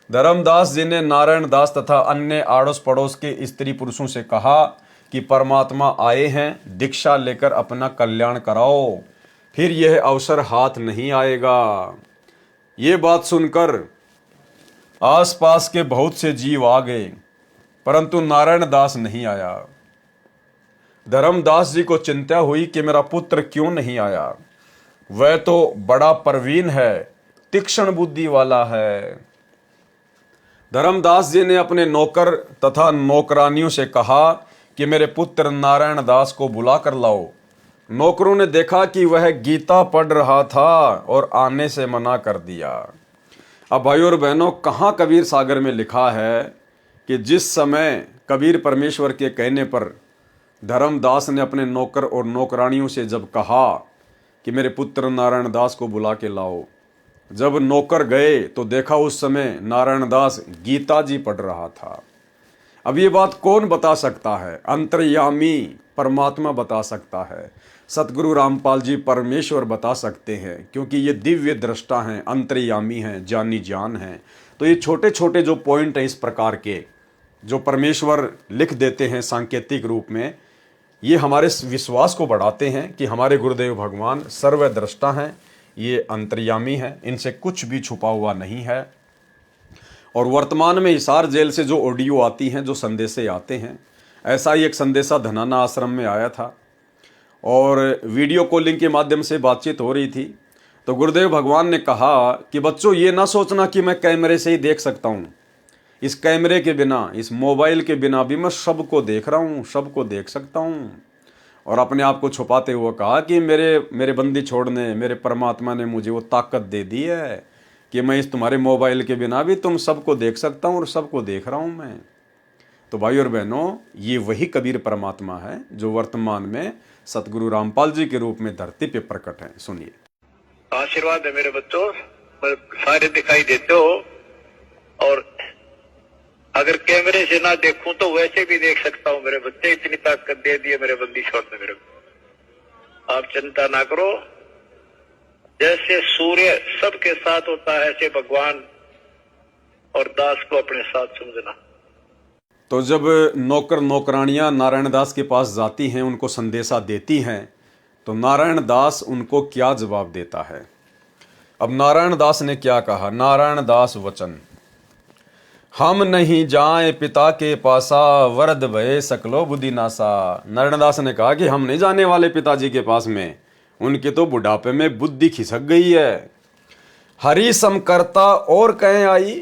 धर्मदास जी ने नारायण दास तथा अन्य आड़ोस पड़ोस के स्त्री पुरुषों से कहा कि परमात्मा आए हैं, दीक्षा लेकर अपना कल्याण कराओ, फिर यह अवसर हाथ नहीं आएगा। ये बात सुनकर आसपास के बहुत से जीव आ गए, परंतु नारायण दास नहीं आया। धर्मदास जी को चिंता हुई कि मेरा पुत्र क्यों नहीं आया, वह तो बड़ा प्रवीण है, तीक्ष्ण बुद्धि वाला है। धर्मदास जी ने अपने नौकर तथा नौकरानियों से कहा कि मेरे पुत्र नारायण दास को बुला कर लाओ। नौकरों ने देखा कि वह गीता पढ़ रहा था और आने से मना कर दिया। अब भाइयों और बहनों, कहाँ कबीर सागर में लिखा है कि जिस समय कबीर परमेश्वर के कहने पर धर्मदास ने अपने नौकर और नौकरानियों से जब कहा कि मेरे पुत्र नारायण दास को बुला के लाओ, जब नौकर गए तो देखा उस समय नारायण दास गीता जी पढ़ रहा था। अब ये बात कौन बता सकता है? अंतर्यामी परमात्मा बता सकता है, सतगुरु रामपाल जी परमेश्वर बता सकते हैं, क्योंकि ये दिव्य दृष्टा हैं, अंतर्यामी हैं, जानी जान हैं। तो ये छोटे छोटे जो पॉइंट हैं इस प्रकार के जो परमेश्वर लिख देते हैं सांकेतिक रूप में, ये हमारे विश्वास को बढ़ाते हैं कि हमारे गुरुदेव भगवान सर्वद्रष्टा हैं, ये अंतर्यामी हैं, इनसे कुछ भी छुपा हुआ नहीं है। और वर्तमान में हिसार जेल से जो ऑडियो आती हैं, जो संदेशे आते हैं, ऐसा ही एक संदेशा धनाना आश्रम में आया था और वीडियो कॉलिंग के माध्यम से बातचीत हो रही थी। तो गुरुदेव भगवान ने कहा कि बच्चों ये ना सोचना कि मैं कैमरे से ही देख सकता हूँ, इस कैमरे के बिना, इस मोबाइल के बिना भी मैं सबको देख रहा हूँ, सबको देख सकता हूँ। और अपने आप को छुपाते हुए कहा कि मेरे बंदी छोड़ने मेरे परमात्मा ने मुझे वो ताकत दे दी है कि मैं इस तुम्हारे मोबाइल के बिना भी तुम सबको देख सकता हूँ और सबको देख रहा हूँ मैं। तो भाई और बहनों, ये वही कबीर परमात्मा है जो वर्तमान में सतगुरु रामपाल जी के रूप में धरती पे प्रकट है। सुनिए। आशीर्वाद है मेरे बच्चों, सारे दिखाई देते हो, और अगर कैमरे से ना देखूं तो वैसे भी देख सकता हूं मेरे बच्चे, इतनी ताकत दे दी है मेरे बंदी छोड़ने मेरे को। आप चिंता ना करो, जैसे सूर्य सबके साथ होता है ऐसे भगवान और दास को अपने साथ समझना। तो जब नौकर नौकरानियां नारायण दास के पास जाती हैं, उनको संदेशा देती हैं, तो नारायण दास उनको क्या जवाब देता है? अब नारायण दास ने क्या कहा? नारायण दास वचन, हम नहीं जाए पिता के पासा, वरद भय सकलो बुद्धि नासा। नारायण दास ने कहा कि हम नहीं जाने वाले पिताजी के पास में, उनके तो बुढ़ापे में बुद्धि खिसक गई है। हरि समकर्ता और कहें आई,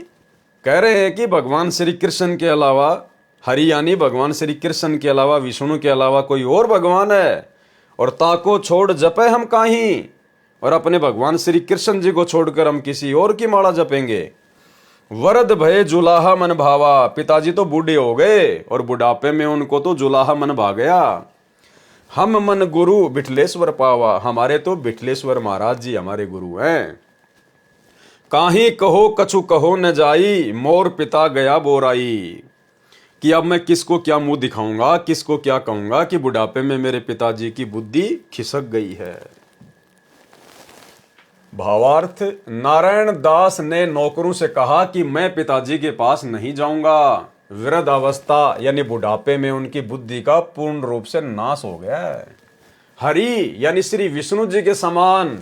कह रहे हैं कि भगवान श्री कृष्ण के अलावा, हरि यानी भगवान श्री कृष्ण के अलावा, विष्णु के अलावा कोई और भगवान है, और ताको छोड़ जपे हम काहीं, और अपने भगवान श्री कृष्ण जी को छोड़कर हम किसी और की माला जपेंगे। वरद भय जुलाहा मन भावा, पिताजी तो बूढ़े हो गए और बुढ़ापे में उनको तो जुलाहा मन भा गया। हम मन गुरु बिठलेश्वर पावा, हमारे तो बिठलेश्वर महाराज जी हमारे गुरु हैं। काहीं कहो कछु कहो न जाई, मोर पिता गया बोराई। कि अब मैं किसको क्या मुंह दिखाऊंगा, किसको क्या कहूंगा कि बुढ़ापे में मेरे पिताजी की बुद्धि खिसक गई है। भावार्थ, नारायण दास ने नौकरों से कहा कि मैं पिताजी के पास नहीं जाऊंगा, वृद्ध अवस्था यानी बुढ़ापे में उनकी बुद्धि का पूर्ण रूप से नाश हो गया है। हरि यानी श्री विष्णु जी के समान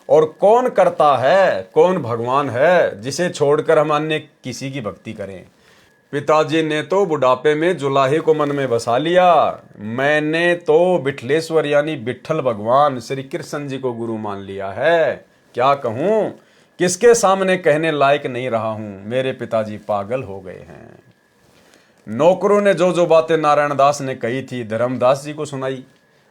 और कौन करता है, कौन भगवान है जिसे छोड़कर हम अन्य किसी की भक्ति करें। पिताजी ने तो बुढ़ापे में जुलाहे को मन में बसा लिया, मैंने तो विठलेश्वर यानी विठल भगवान श्री कृष्ण जी को गुरु मान लिया है। क्या कहूं, किसके सामने कहने लायक नहीं रहा हूं, मेरे पिताजी पागल हो गए हैं। नौकरों ने जो जो बातें नारायण दास ने कही थी धर्मदास जी को सुनाई।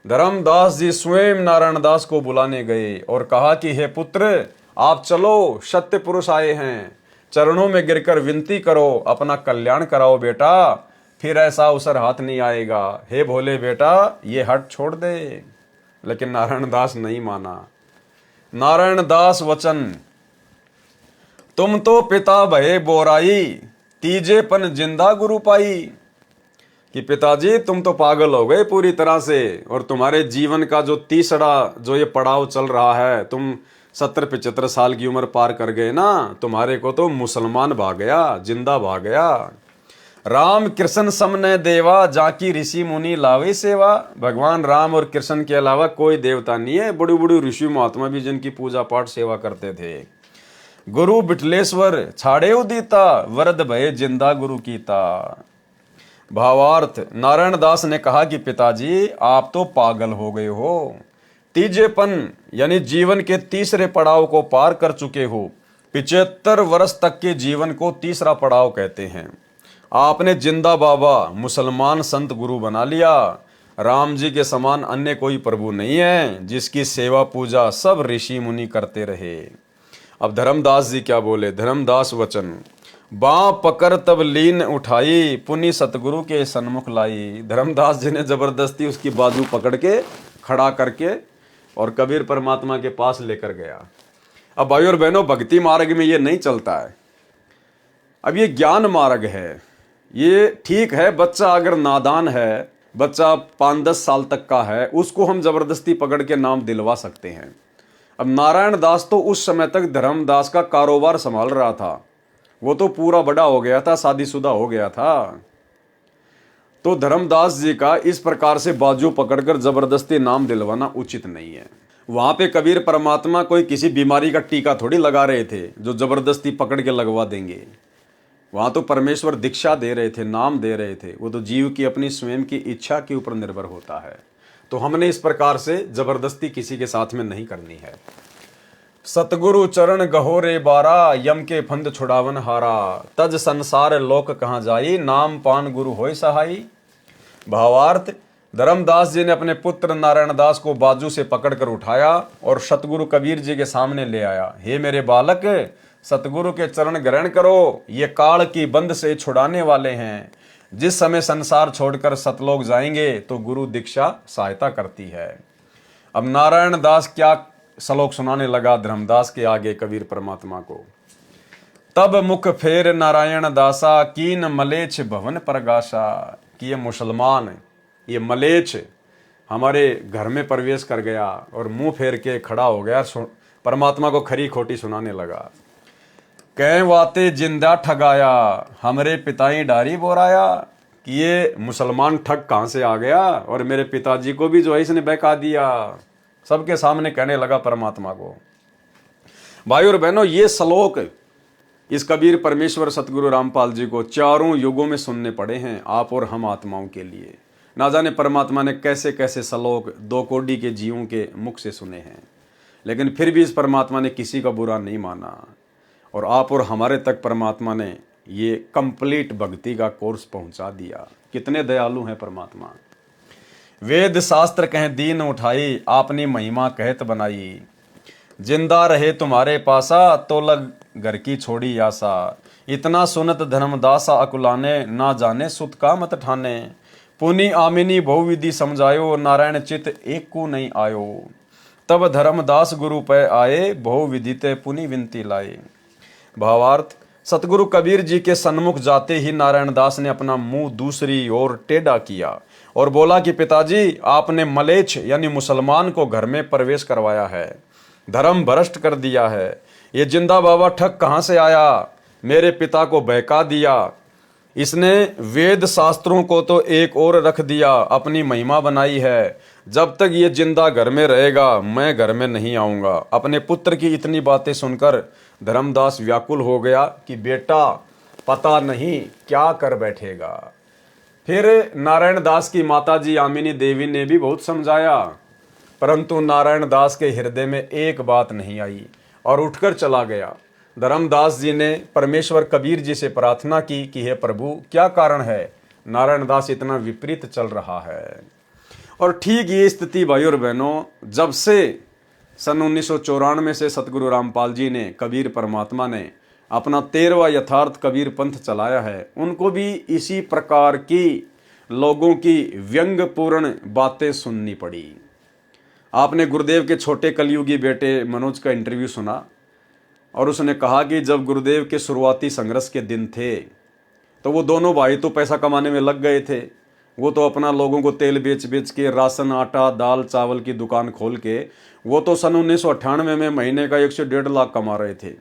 धर्मदास जी स्वयं नारायण दास को बुलाने गए और कहा कि हे पुत्र, आप चलो, सत्य पुरुष आए हैं, चरणों में गिरकर विनती करो, अपना कल्याण कराओ बेटा, फिर ऐसा अवसर हाथ नहीं आएगा। हे भोले बेटा, ये हट छोड़ दे। लेकिन नारायण दास नहीं माना। नारायण दास वचन, तुम तो पिता भये बोराई, तीजेपन जिंदा गुरु पाई। कि पिताजी तुम तो पागल हो गए पूरी तरह से, और तुम्हारे जीवन का जो तीसरा जो ये पड़ाव चल रहा है, तुम 70-75 साल की उम्र पार कर गए ना, तुम्हारे को तो मुसलमान भाग गया, जिंदा भाग गया। राम कृष्ण समने देवा, जाकी ऋषि मुनि लावे सेवा। भगवान राम और कृष्ण के अलावा कोई देवता नहीं है, बड़ी बड़ी ऋषि महात्मा भी जिनकी पूजा पाठ सेवा करते थे। गुरु विठलेश्वर छाड़े उदीता, वरद भये जिंदा गुरु कीता। भावार्थ, नारायण दास ने कहा कि पिताजी आप तो पागल हो गए हो, तीजेपन यानी जीवन के तीसरे पड़ाव को पार कर चुके हो। 75 वर्ष तक के जीवन को तीसरा पड़ाव कहते हैं। आपने जिंदा बाबा मुसलमान संत गुरु बना लिया। राम जी के समान अन्य कोई प्रभु नहीं है जिसकी सेवा पूजा सब ऋषि मुनि करते रहे। अब धर्मदास जी क्या बोले, धर्मदास वचन, बाँ पकड़ तब लीन उठाई, पुनि सतगुरु के सन्मुख लाई। धर्मदास जी ने जबरदस्ती उसकी बाजू पकड़ के खड़ा करके और कबीर परमात्मा के पास लेकर गया। अब भाई और बहनों, भक्ति मार्ग में ये नहीं चलता है। अब ये ज्ञान मार्ग है। ये ठीक है, बच्चा अगर नादान है, बच्चा 5-10 साल तक का है, उसको हम जबरदस्ती पकड़ के नाम दिलवा सकते हैं। अब नारायण दास तो उस समय तक धर्मदास का कारोबार संभाल रहा था, वो तो पूरा बड़ा हो गया था, शादीशुदा हो गया था। तो धर्मदास जी का इस प्रकार से बाजू पकड़कर जबरदस्ती नाम दिलवाना उचित नहीं है। वहां पे कबीर परमात्मा कोई किसी बीमारी का टीका थोड़ी लगा रहे थे जो जबरदस्ती पकड़ के लगवा देंगे। वहां तो परमेश्वर दीक्षा दे रहे थे, नाम दे रहे थे। वो तो जीव की अपनी स्वयं की इच्छा के ऊपर निर्भर होता है। तो हमने इस प्रकार से जबरदस्ती किसी के साथ में नहीं करनी है। सतगुरु चरण गहोरे बारा, यम के फंद छुड़ावन हारा। तज संसार लोक कहाँ जाई, नाम पान गुरु होय सहाई। भावार्थ, धर्मदास जी ने अपने पुत्र नारायण दास को बाजू से पकड़कर उठाया और सतगुरु कबीर जी के सामने ले आया। हे मेरे बालक, सतगुरु के चरण ग्रहण करो, ये काल की बंद से छुड़ाने वाले हैं। जिस समय संसार छोड़कर सतलोक जाएंगे तो गुरु दीक्षा सहायता करती है। अब नारायण दास क्या श्लोक सुनाने लगा धर्मदास के आगे कबीर परमात्मा को। तब मुख फेर नारायण दासा, कीन मलेच्छ भवन प्रगासा। कि ये मुसलमान, ये मलेच्छ हमारे घर में प्रवेश कर गया और मुंह फेर के खड़ा हो गया, परमात्मा को खरी खोटी सुनाने लगा। कह वाते जिंदा ठगाया, हमरे पिताई डारी बोराया। कि ये मुसलमान ठग कहाँ से आ गया और मेरे पिताजी को भी जो है इसने बहका दिया। सबके सामने कहने लगा परमात्मा को। भाई और बहनों, ये श्लोक इस कबीर परमेश्वर सतगुरु रामपाल जी को चारों युगों में सुनने पड़े हैं, आप और हम आत्माओं के लिए। ना जाने परमात्मा ने कैसे कैसे श्लोक 2 कोटि के जीवों के मुख से सुने हैं, लेकिन फिर भी इस परमात्मा ने किसी का बुरा नहीं माना और आप और हमारे तक परमात्मा ने ये कंप्लीट भक्ति का कोर्स पहुंचा दिया। कितने दयालु हैं परमात्मा। वेद शास्त्र कहें दीन उठाई, आपने महिमा कहत बनाई। जिंदा रहे तुम्हारे पासा, तो लग घर की छोड़ी आशा। इतना सुनत धर्मदासा अकुलाने, ना जाने सुत का मत ठाने। पुनि आमिनी बहुविधि समझायो, नारायण चित एक को नहीं आयो। तब धर्मदास गुरु पे आए, बहुविधि ते पुनि विनती लाए। भावार्थ, सतगुरु कबीर जी के सन्मुख जाते ही नारायण दास ने अपना मुंह दूसरी ओर टेढ़ा किया और बोला कि पिताजी, आपने मलेच्छ यानी मुसलमान को घर में प्रवेश करवाया है, धर्म भ्रष्ट कर दिया है। ये जिंदा बाबा ठग कहाँ से आया, मेरे पिता को बहका दिया। इसने वेद शास्त्रों को तो एक और रख दिया, अपनी महिमा बनाई है। जब तक ये जिंदा घर में रहेगा मैं घर में नहीं आऊंगा। अपने पुत्र की इतनी बातें सुनकर धर्मदास व्याकुल हो गया कि बेटा पता नहीं क्या कर बैठेगा। फिर नारायण दास की माताजी आमिनी देवी ने भी बहुत समझाया, परंतु नारायण दास के हृदय में एक बात नहीं आई और उठकर चला गया। धर्मदास जी ने परमेश्वर कबीर जी से प्रार्थना की कि हे प्रभु, क्या कारण है नारायण दास इतना विपरीत चल रहा है। और ठीक ये स्थिति भाई और बहनों, जब से सन 1994 से सतगुरु रामपाल जी ने, कबीर परमात्मा ने अपना 13वां यथार्थ कबीर पंथ चलाया है, उनको भी इसी प्रकार की लोगों की व्यंग्यपूर्ण बातें सुननी पड़ी। आपने गुरुदेव के छोटे कलयुगी बेटे मनोज का इंटरव्यू सुना और उसने कहा कि जब गुरुदेव के शुरुआती संघर्ष के दिन थे तो वो दोनों भाई तो पैसा कमाने में लग गए थे। वो तो अपना लोगों को तेल बेच बेच के, राशन, आटा, दाल, चावल की दुकान खोल के वो तो सन 1998 में महीने का 1 से 1.5 लाख कमा रहे थे।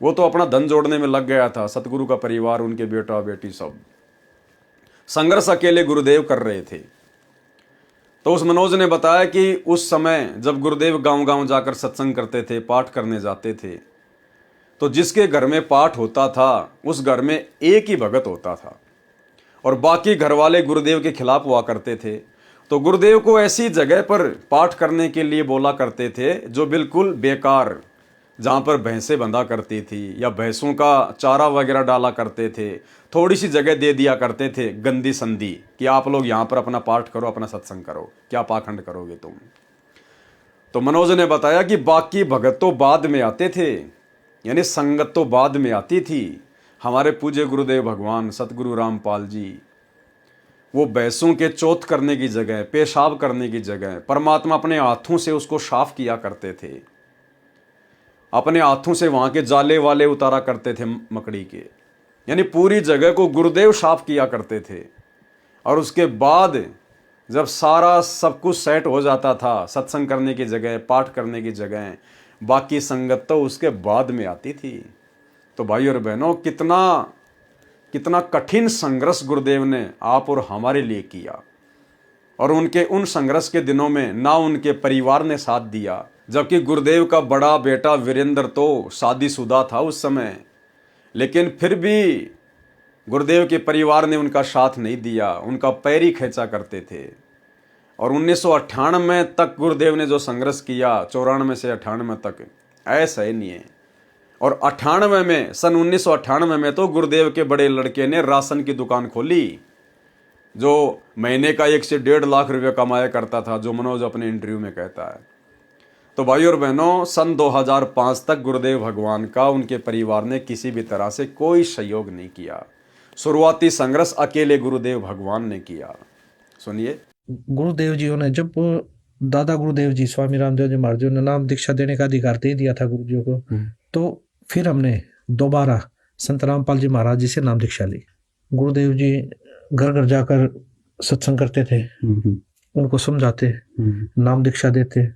वो तो अपना धन जोड़ने में लग गया था। सतगुरु का परिवार, उनके बेटा बेटी सब संघर्ष अकेले गुरुदेव कर रहे थे। तो उस मनोज ने बताया कि उस समय जब गुरुदेव गांव गांव जाकर सत्संग करते थे, पाठ करने जाते थे, तो जिसके घर में पाठ होता था उस घर में एक ही भगत होता था और बाकी घर वाले गुरुदेव के खिलाफ हुआ करते थे। तो गुरुदेव को ऐसी जगह पर पाठ करने के लिए बोला करते थे जो बिल्कुल बेकार, जहाँ पर भैंसें बंधा करती थी या भैंसों का चारा वगैरह डाला करते थे। थोड़ी सी जगह दे दिया करते थे गंदी संदी कि आप लोग यहाँ पर अपना पाठ करो, अपना सत्संग करो, क्या पाखंड करोगे तुम। तो मनोज ने बताया कि बाकी भगत तो बाद में आते थे, यानी संगत तो बाद में आती थी। हमारे पूज्य गुरुदेव भगवान सतगुरु रामपाल जी, वो भैंसों के चौथ करने की जगह, पेशाब करने की जगह परमात्मा अपने हाथों से उसको साफ किया करते थे। अपने हाथों से वहां के जाले वाले उतारा करते थे मकड़ी के, यानी पूरी जगह को गुरुदेव साफ किया करते थे। और उसके बाद जब सारा सब कुछ सेट हो जाता था, सत्संग करने की जगह, पाठ करने की जगह, बाकी संगत तो उसके बाद में आती थी। तो भाई और बहनों, कितना कितना कठिन संघर्ष गुरुदेव ने आप और हमारे लिए किया। और उनके उन संघर्ष के दिनों में ना उनके परिवार ने साथ दिया, जबकि गुरुदेव का बड़ा बेटा वीरेंद्र तो शादीशुदा था उस समय, लेकिन फिर भी गुरुदेव के परिवार ने उनका साथ नहीं दिया, उनका पैर ही खींचा करते थे। और 1998 तक गुरुदेव ने जो संघर्ष किया, 94 से 98 तक, ऐसा ही नहीं है। और 98 में, सन 1998 में तो गुरुदेव के बड़े लड़के ने राशन की दुकान खोली, जो महीने का 1 से 1.5 लाख रुपये कमाया करता था, जो मनोज अपने इंटरव्यू में कहता है। तो भाई और बहनों, सन 2005 तक गुरुदेव भगवान का उनके परिवार ने किसी भी तरह से कोई सहयोग नहीं किया। शुरुआती संघर्ष अकेले गुरुदेव भगवान ने किया। सुनिए। गुरुदेव जी ने, जब दादा गुरुदेव जी स्वामी रामदेव जी महाराज ने नाम दीक्षा देने का अधिकार दे दिया था गुरु जी को, तो फिर हमने दोबारा संत रामपाल जी महाराज जी से नाम दीक्षा ली। गुरुदेव जी घर घर जाकर सत्संग करते थे, उनको समझाते, नाम दीक्षा देते।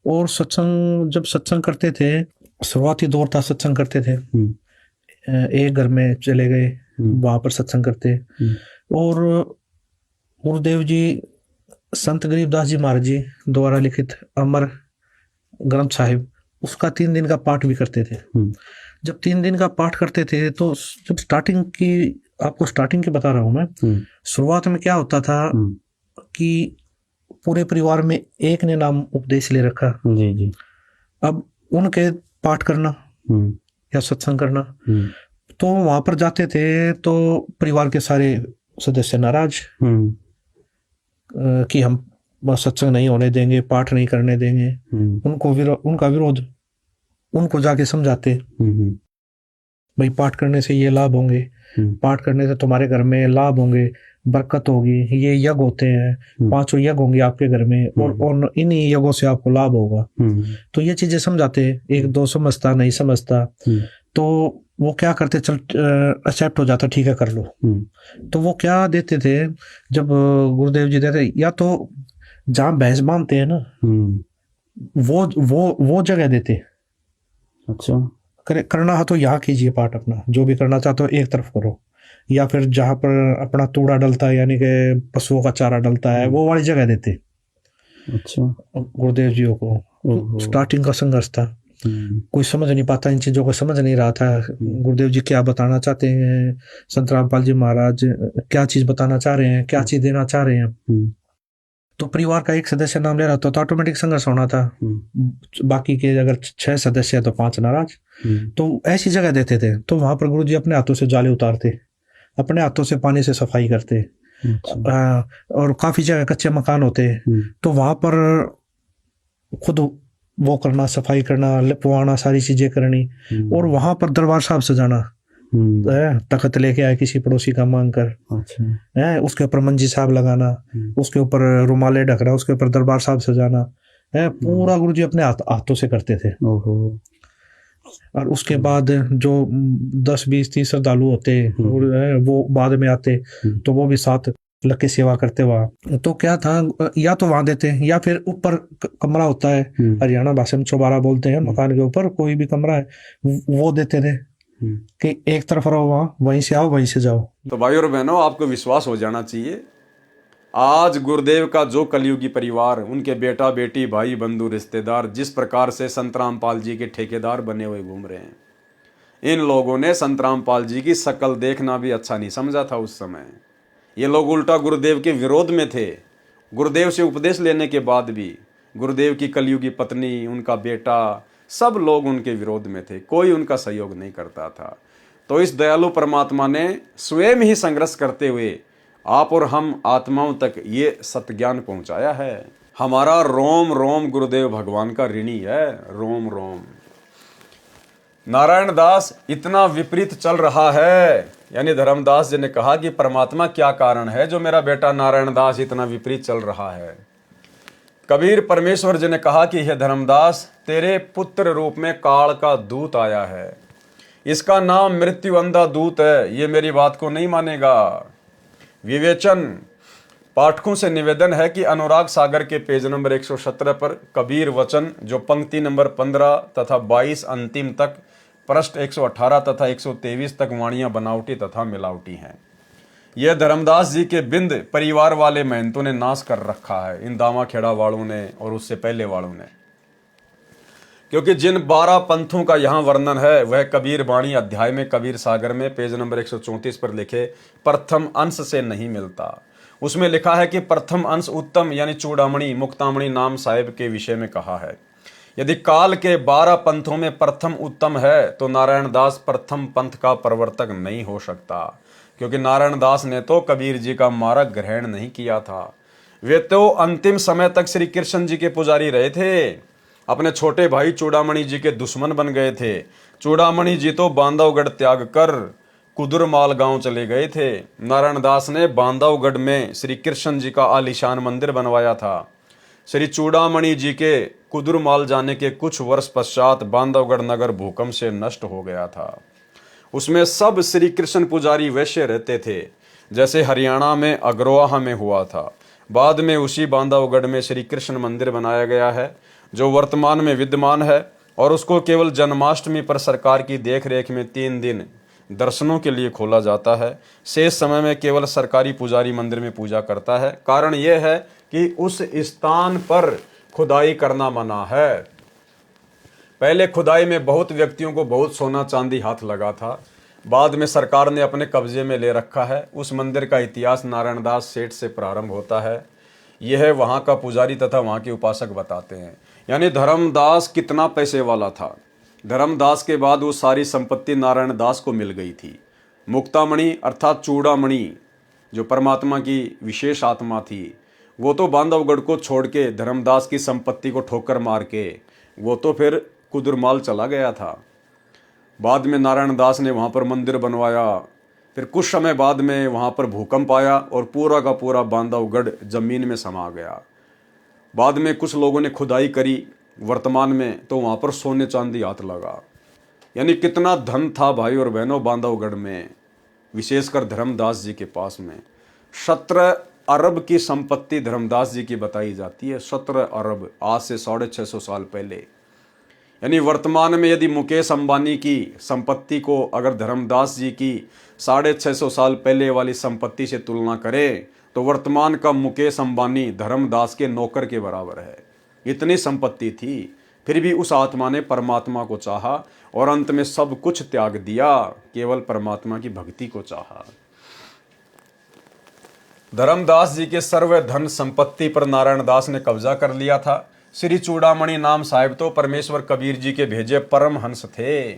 और सत्संग, जब सत्संग करते थे, शुरुआती दौर था, सत्संग करते थे, एक घर में चले गए, वहां पर सत्संग करते। और गुरुदेव जी संत गरीबदास जी महाराज जी द्वारा लिखित अमर ग्रंथ साहिब, उसका 3 दिन का पाठ भी करते थे। जब 3 दिन का पाठ करते थे तो जब स्टार्टिंग की, आपको स्टार्टिंग की बता रहा हूं मैं, शुरुआत में क्या होता था कि पूरे परिवार में एक ने नाम उपदेश ले रखा जी। अब उनके पाठ करना या सत्संग करना, तो वहां पर जाते थे तो परिवार के सारे सदस्य नाराज कि हम सत्संग नहीं होने देंगे, पाठ नहीं करने देंगे। उनका विरोध, उनको जाके समझाते, भाई पाठ करने से ये लाभ होंगे, पाठ करने से तुम्हारे घर में लाभ होंगे, बरकत होगी, ये यज्ञ होते हैं, 5 यज्ञ होंगे आपके घर में, और इन्हीं यज्ञों से आपको लाभ होगा। तो ये चीजें समझाते। 1-2 समझता, नहीं समझता तो वो क्या करते, चल एक्सेप्ट हो जाता, ठीक है कर लो। तो वो क्या देते थे, जब गुरुदेव जी देते, या तो जहाँ भैंस बांधते हैं ना, वो जगह देते। अच्छा, करना है तो यहाँ कीजिए पाठ, अपना जो भी करना चाहते हो एक तरफ करो, या फिर जहाँ पर अपना तूड़ा डलता है, यानी कि पशुओं का चारा डलता है, वो वाली जगह देते अच्छा। गुरुदेव जी को। ओहो। स्टार्टिंग का संघर्ष था, कोई समझ नहीं पाता, इन चीज़ों को समझ नहीं रहा था गुरुदेव जी क्या बताना चाहते हैं, संत रामपाल जी महाराज क्या चीज़ बताना चाह रहे हैं, क्या चीज़ देना चाह रहे हैं। तो परिवार का एक सदस्य नाम ले रहा था तो ऑटोमेटिक संघर्ष होना था। बाकी के अगर 6 सदस्य है तो 5 नाराज। तो ऐसी जगह देते थे, तो वहां पर गुरुजी अपने हाथों से जाले उतारते, अपने हाथों से पानी से सफाई करते। और काफी जगह कच्चे मकान होते, तो वहां पर खुद वो करना, सफाई करना, लिपवाना, सारी चीजें करनी। और वहां पर दरबार साहब सजाना, तखत लेके आए किसी पड़ोसी का मांग कर, है उसके ऊपर मंजी साहब लगाना, उसके ऊपर रुमाले ढकना, उसके ऊपर दरबार साहब सजाना, है पूरा गुरुजी अपने हाथों से करते थे। और उसके बाद जो 10-20-30 श्रद्धालु होते वो बाद में आते, तो वो भी साथ लग के सेवा करते वहाँ। तो क्या था, या तो वहां देते या फिर ऊपर कमरा होता है, हरियाणा भाषा में चौबारा बोलते हैं, मकान के ऊपर कोई भी कमरा है वो देते थे कि एक तरफ रहो, वहाँ वहीं से आओ वहीं से जाओ। तो भाई और बहनों, आपको विश्वास हो जाना चाहिए, आज गुरुदेव का जो कलयुगी परिवार, उनके बेटा बेटी भाई बंधु रिश्तेदार जिस प्रकार से संत रामपाल जी के ठेकेदार बने हुए घूम रहे हैं, इन लोगों ने संत रामपाल जी की शक्ल देखना भी अच्छा नहीं समझा था उस समय। ये लोग उल्टा गुरुदेव के विरोध में थे। गुरुदेव से उपदेश लेने के बाद भी गुरुदेव की कलयुगी पत्नी, उनका बेटा, सब लोग उनके विरोध में थे, कोई उनका सहयोग नहीं करता था। तो इस दयालु परमात्मा ने स्वयं ही संघर्ष करते हुए आप और हम आत्माओं तक ये सत्ज्ञान पहुंचाया है। हमारा रोम रोम गुरुदेव भगवान का ऋणी है, रोम रोम। नारायण दास इतना विपरीत चल रहा है, यानी धर्मदास जी ने कहा कि परमात्मा क्या कारण है जो मेरा बेटा नारायण दास इतना विपरीत चल रहा है। कबीर परमेश्वर जी ने कहा कि हे धर्मदास, तेरे पुत्र रूप में काल का दूत आया है, इसका नाम मृत्यु अंधा दूत है, ये मेरी बात को नहीं मानेगा। विवेचन पाठकों से निवेदन है कि अनुराग सागर के पेज नंबर 117 पर कबीर वचन जो पंक्ति नंबर 15 तथा 22 अंतिम तक, पृष्ठ 118 तथा 123 तक वाणियां बनावटी तथा मिलावटी हैं। यह धर्मदास जी के बिंद परिवार वाले महंतों ने नाश कर रखा है, इन दामा खेड़ा वालों ने और उससे पहले वालों ने। क्योंकि जिन 12 पंथों का यहाँ वर्णन है वह कबीर वाणी अध्याय में कबीर सागर में पेज नंबर 134 पर लिखे प्रथम अंश से नहीं मिलता। उसमें लिखा है कि प्रथम अंश उत्तम यानी चूड़ामणि मुक्तामणि नाम साहिब के विषय में कहा है। यदि काल के 12 पंथों में प्रथम उत्तम है तो नारायण दास प्रथम पंथ का प्रवर्तक नहीं हो सकता, क्योंकि नारायण दास ने तो कबीर जी का मार्ग ग्रहण नहीं किया था। वे तो अंतिम समय तक श्री कृष्ण जी के पुजारी रहे थे, अपने छोटे भाई चूड़ामणि जी के दुश्मन बन गए थे। चूड़ामणि जी तो बांधवगढ़ त्याग कर कुदुरमाल गांव चले गए थे। नारायण दास ने बांधवगढ़ में श्री कृष्ण जी का आलीशान मंदिर बनवाया था। श्री चूड़ामणि जी के कुदुरमाल जाने के कुछ वर्ष पश्चात बांधवगढ़ नगर भूकंप से नष्ट हो गया था। उसमें सब श्री कृष्ण पुजारी वैश्य रहते थे, जैसे हरियाणा में अग्रवाह में हुआ था। बाद में उसी बांधवगढ़ में श्री कृष्ण मंदिर बनाया गया है, जो वर्तमान में विद्यमान है, और उसको केवल जन्माष्टमी पर सरकार की देखरेख में 3 दिन दर्शनों के लिए खोला जाता है। शेष समय में केवल सरकारी पुजारी मंदिर में पूजा करता है। कारण यह है कि उस स्थान पर खुदाई करना मना है। पहले खुदाई में बहुत व्यक्तियों को बहुत सोना चांदी हाथ लगा था, बाद में सरकार ने अपने कब्जे में ले रखा है। उस मंदिर का इतिहास नारायण दास सेठ से प्रारंभ होता है, यह वहाँ का पुजारी तथा वहाँ के उपासक बताते हैं। यानी धर्मदास कितना पैसे वाला था। धर्मदास के बाद वो सारी संपत्ति नारायण दास को मिल गई थी। मुक्तामणि अर्थात चूड़ामणि जो परमात्मा की विशेष आत्मा थी, वो तो बांधवगढ़ को छोड़ के धर्मदास की संपत्ति को ठोकर मार के वो तो फिर कुदुरमाल चला गया था। बाद में नारायण दास ने वहाँ पर मंदिर बनवाया। फिर कुछ समय बाद में वहाँ पर भूकंप आया और पूरा का पूरा बांधवगढ़ जमीन में समा गया। बाद में कुछ लोगों ने खुदाई करी वर्तमान में, तो वहाँ पर सोने चांदी हाथ लगा। यानी कितना धन था भाई और बहनों बांधवगढ़ में, विशेषकर धर्मदास जी के पास में। 17 अरब की संपत्ति धर्मदास जी की बताई जाती है। 17 अरब, आज से 650 साल पहले। यानी वर्तमान में यदि मुकेश अंबानी की संपत्ति को अगर धर्मदास जी की 650 साल पहले वाली संपत्ति से तुलना करें तो वर्तमान का मुकेश अंबानी धर्मदास के नौकर के बराबर है। इतनी संपत्ति थी, फिर भी उस आत्मा ने परमात्मा को चाहा और अंत में सब कुछ त्याग दिया, केवल परमात्मा की भक्ति को चाहा। धर्मदास जी के सर्व धन संपत्ति पर नारायण दास ने कब्जा कर लिया था। श्री चूड़ामणि नाम साहिब तो परमेश्वर कबीर जी के भेजे परम हंस थे।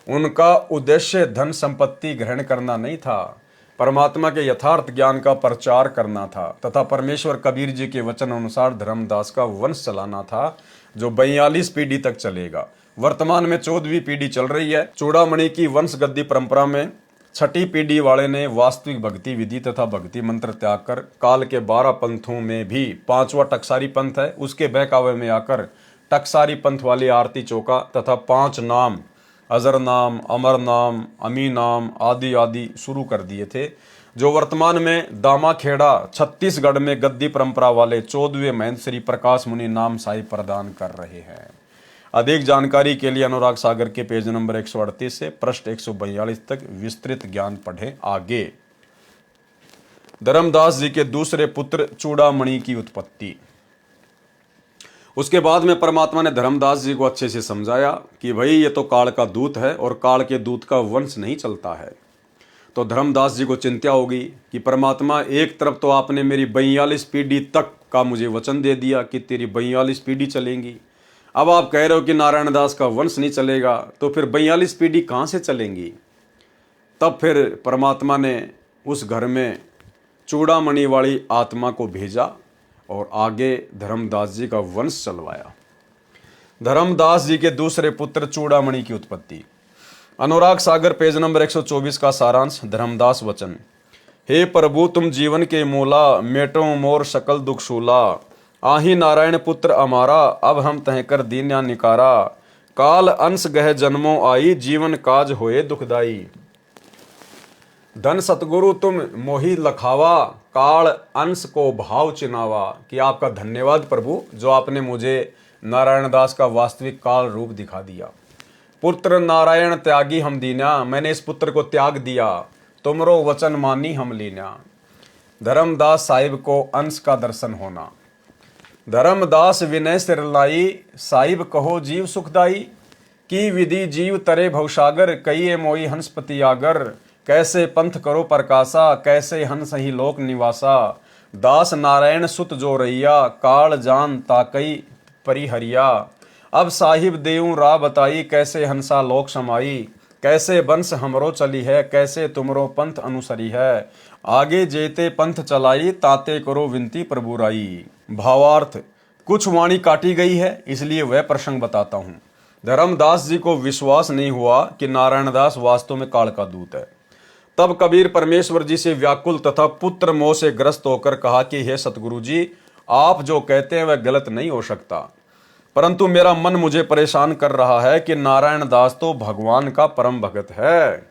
उनका उद्देश्य धन संपत्ति ग्रहण करना नहीं था, परमात्मा के यथार्थ ज्ञान का प्रचार करना था तथा परमेश्वर कबीर जी के वचन अनुसार धर्मदास का वंश चलाना था, जो 42 पीढ़ी तक चलेगा। वर्तमान में 14वीं पीढ़ी चल रही है। चूड़ामणि की वंश गद्दी परंपरा में 6ठी पीढ़ी वाले ने वास्तविक भक्ति विधि तथा भक्ति मंत्र त्याग कर काल के 12 पंथों में भी 5वां टकसारी पंथ है, उसके बहकावे में आकर टकसारी पंथ वाली आरती चौका तथा 5 नाम अजर नाम, अमर नाम, अमी नाम आदि आदि शुरू कर दिए थे, जो वर्तमान में दामाखेड़ा छत्तीसगढ़ में गद्दी परंपरा वाले 14वें महंत श्री प्रकाश मुनि नाम साहिब प्रदान कर रहे हैं। अधिक जानकारी के लिए अनुराग सागर के पेज नंबर 138 से पृष्ठ 142 तक विस्तृत ज्ञान पढ़ें आगे। धर्मदास जी के दूसरे पुत्र चूड़ामणि की उत्पत्ति। उसके बाद में परमात्मा ने धर्मदास जी को अच्छे से समझाया कि भाई ये तो काल का दूत है और काल के दूत का वंश नहीं चलता है। तो धर्मदास जी को चिंता होगी कि परमात्मा एक तरफ तो आपने मेरी 42 पीढ़ी तक का मुझे वचन दे दिया कि तेरी 42 पीढ़ी चलेंगी, अब आप कह रहे हो कि नारायण दास का वंश नहीं चलेगा, तो फिर 42 पीढ़ी कहाँ से चलेंगी। तब फिर परमात्मा ने उस घर में चूड़ामणि वाली आत्मा को भेजा और आगे धर्मदास जी का वंश चलवाया। धर्मदास जी के दूसरे पुत्र चूड़ामणि की उत्पत्ति। अनुराग सागर पेज नंबर 124 का सारांश। धर्मदास वचन। हे प्रभु तुम जीवन के मूला, मेटो मोर सकल दुख शूला, आही नारायण पुत्र अमारा, अब हम तह कर दीन्या निकारा, काल अंश गह जन्मों आई, जीवन काज होए दुखदाई। धन सतगुरु तुम मोहि लखावा, काल अंश को भाव चिनावा। कि आपका धन्यवाद प्रभु, जो आपने मुझे नारायण दास का वास्तविक काल रूप दिखा दिया। पुत्र नारायण त्यागी हम दीन्या, मैंने इस पुत्र को त्याग दिया, तुमरो वचन मानी हम लीन्या। धर्मदास साहिब को अंश का दर्शन होना। धर्मदास विनय सिर लाई, साहिब कहो जीव सुखदाई, की विधि जीव तरे भवसागर, कई मोई हंसपति आगर, कैसे पंथ करो प्रकाशा, कैसे हंस ही लोक निवासा, दास नारायण सुत जो रैया, काल जान ताकई परिहरिया, अब साहिब देऊं राह बताई, कैसे हंसा लोक समाई, कैसे बंस हमरो चली है, कैसे तुमरो पंथ अनुसरी है, आगे जेते पंथ चलाई, ताते करो विनती प्रभु राई। भावार्थ। कुछ वाणी काटी गई है, इसलिए वह प्रसंग बताता हूं। धर्मदास जी को विश्वास नहीं हुआ कि नारायण दास वास्तव में काल का दूत है। तब कबीर परमेश्वर जी से व्याकुल तथा पुत्र मोह से ग्रस्त होकर कहा कि हे सतगुरु जी, आप जो कहते हैं वह गलत नहीं हो सकता, परंतु मेरा मन मुझे परेशान कर रहा है कि नारायण दास तो भगवान का परम भगत है,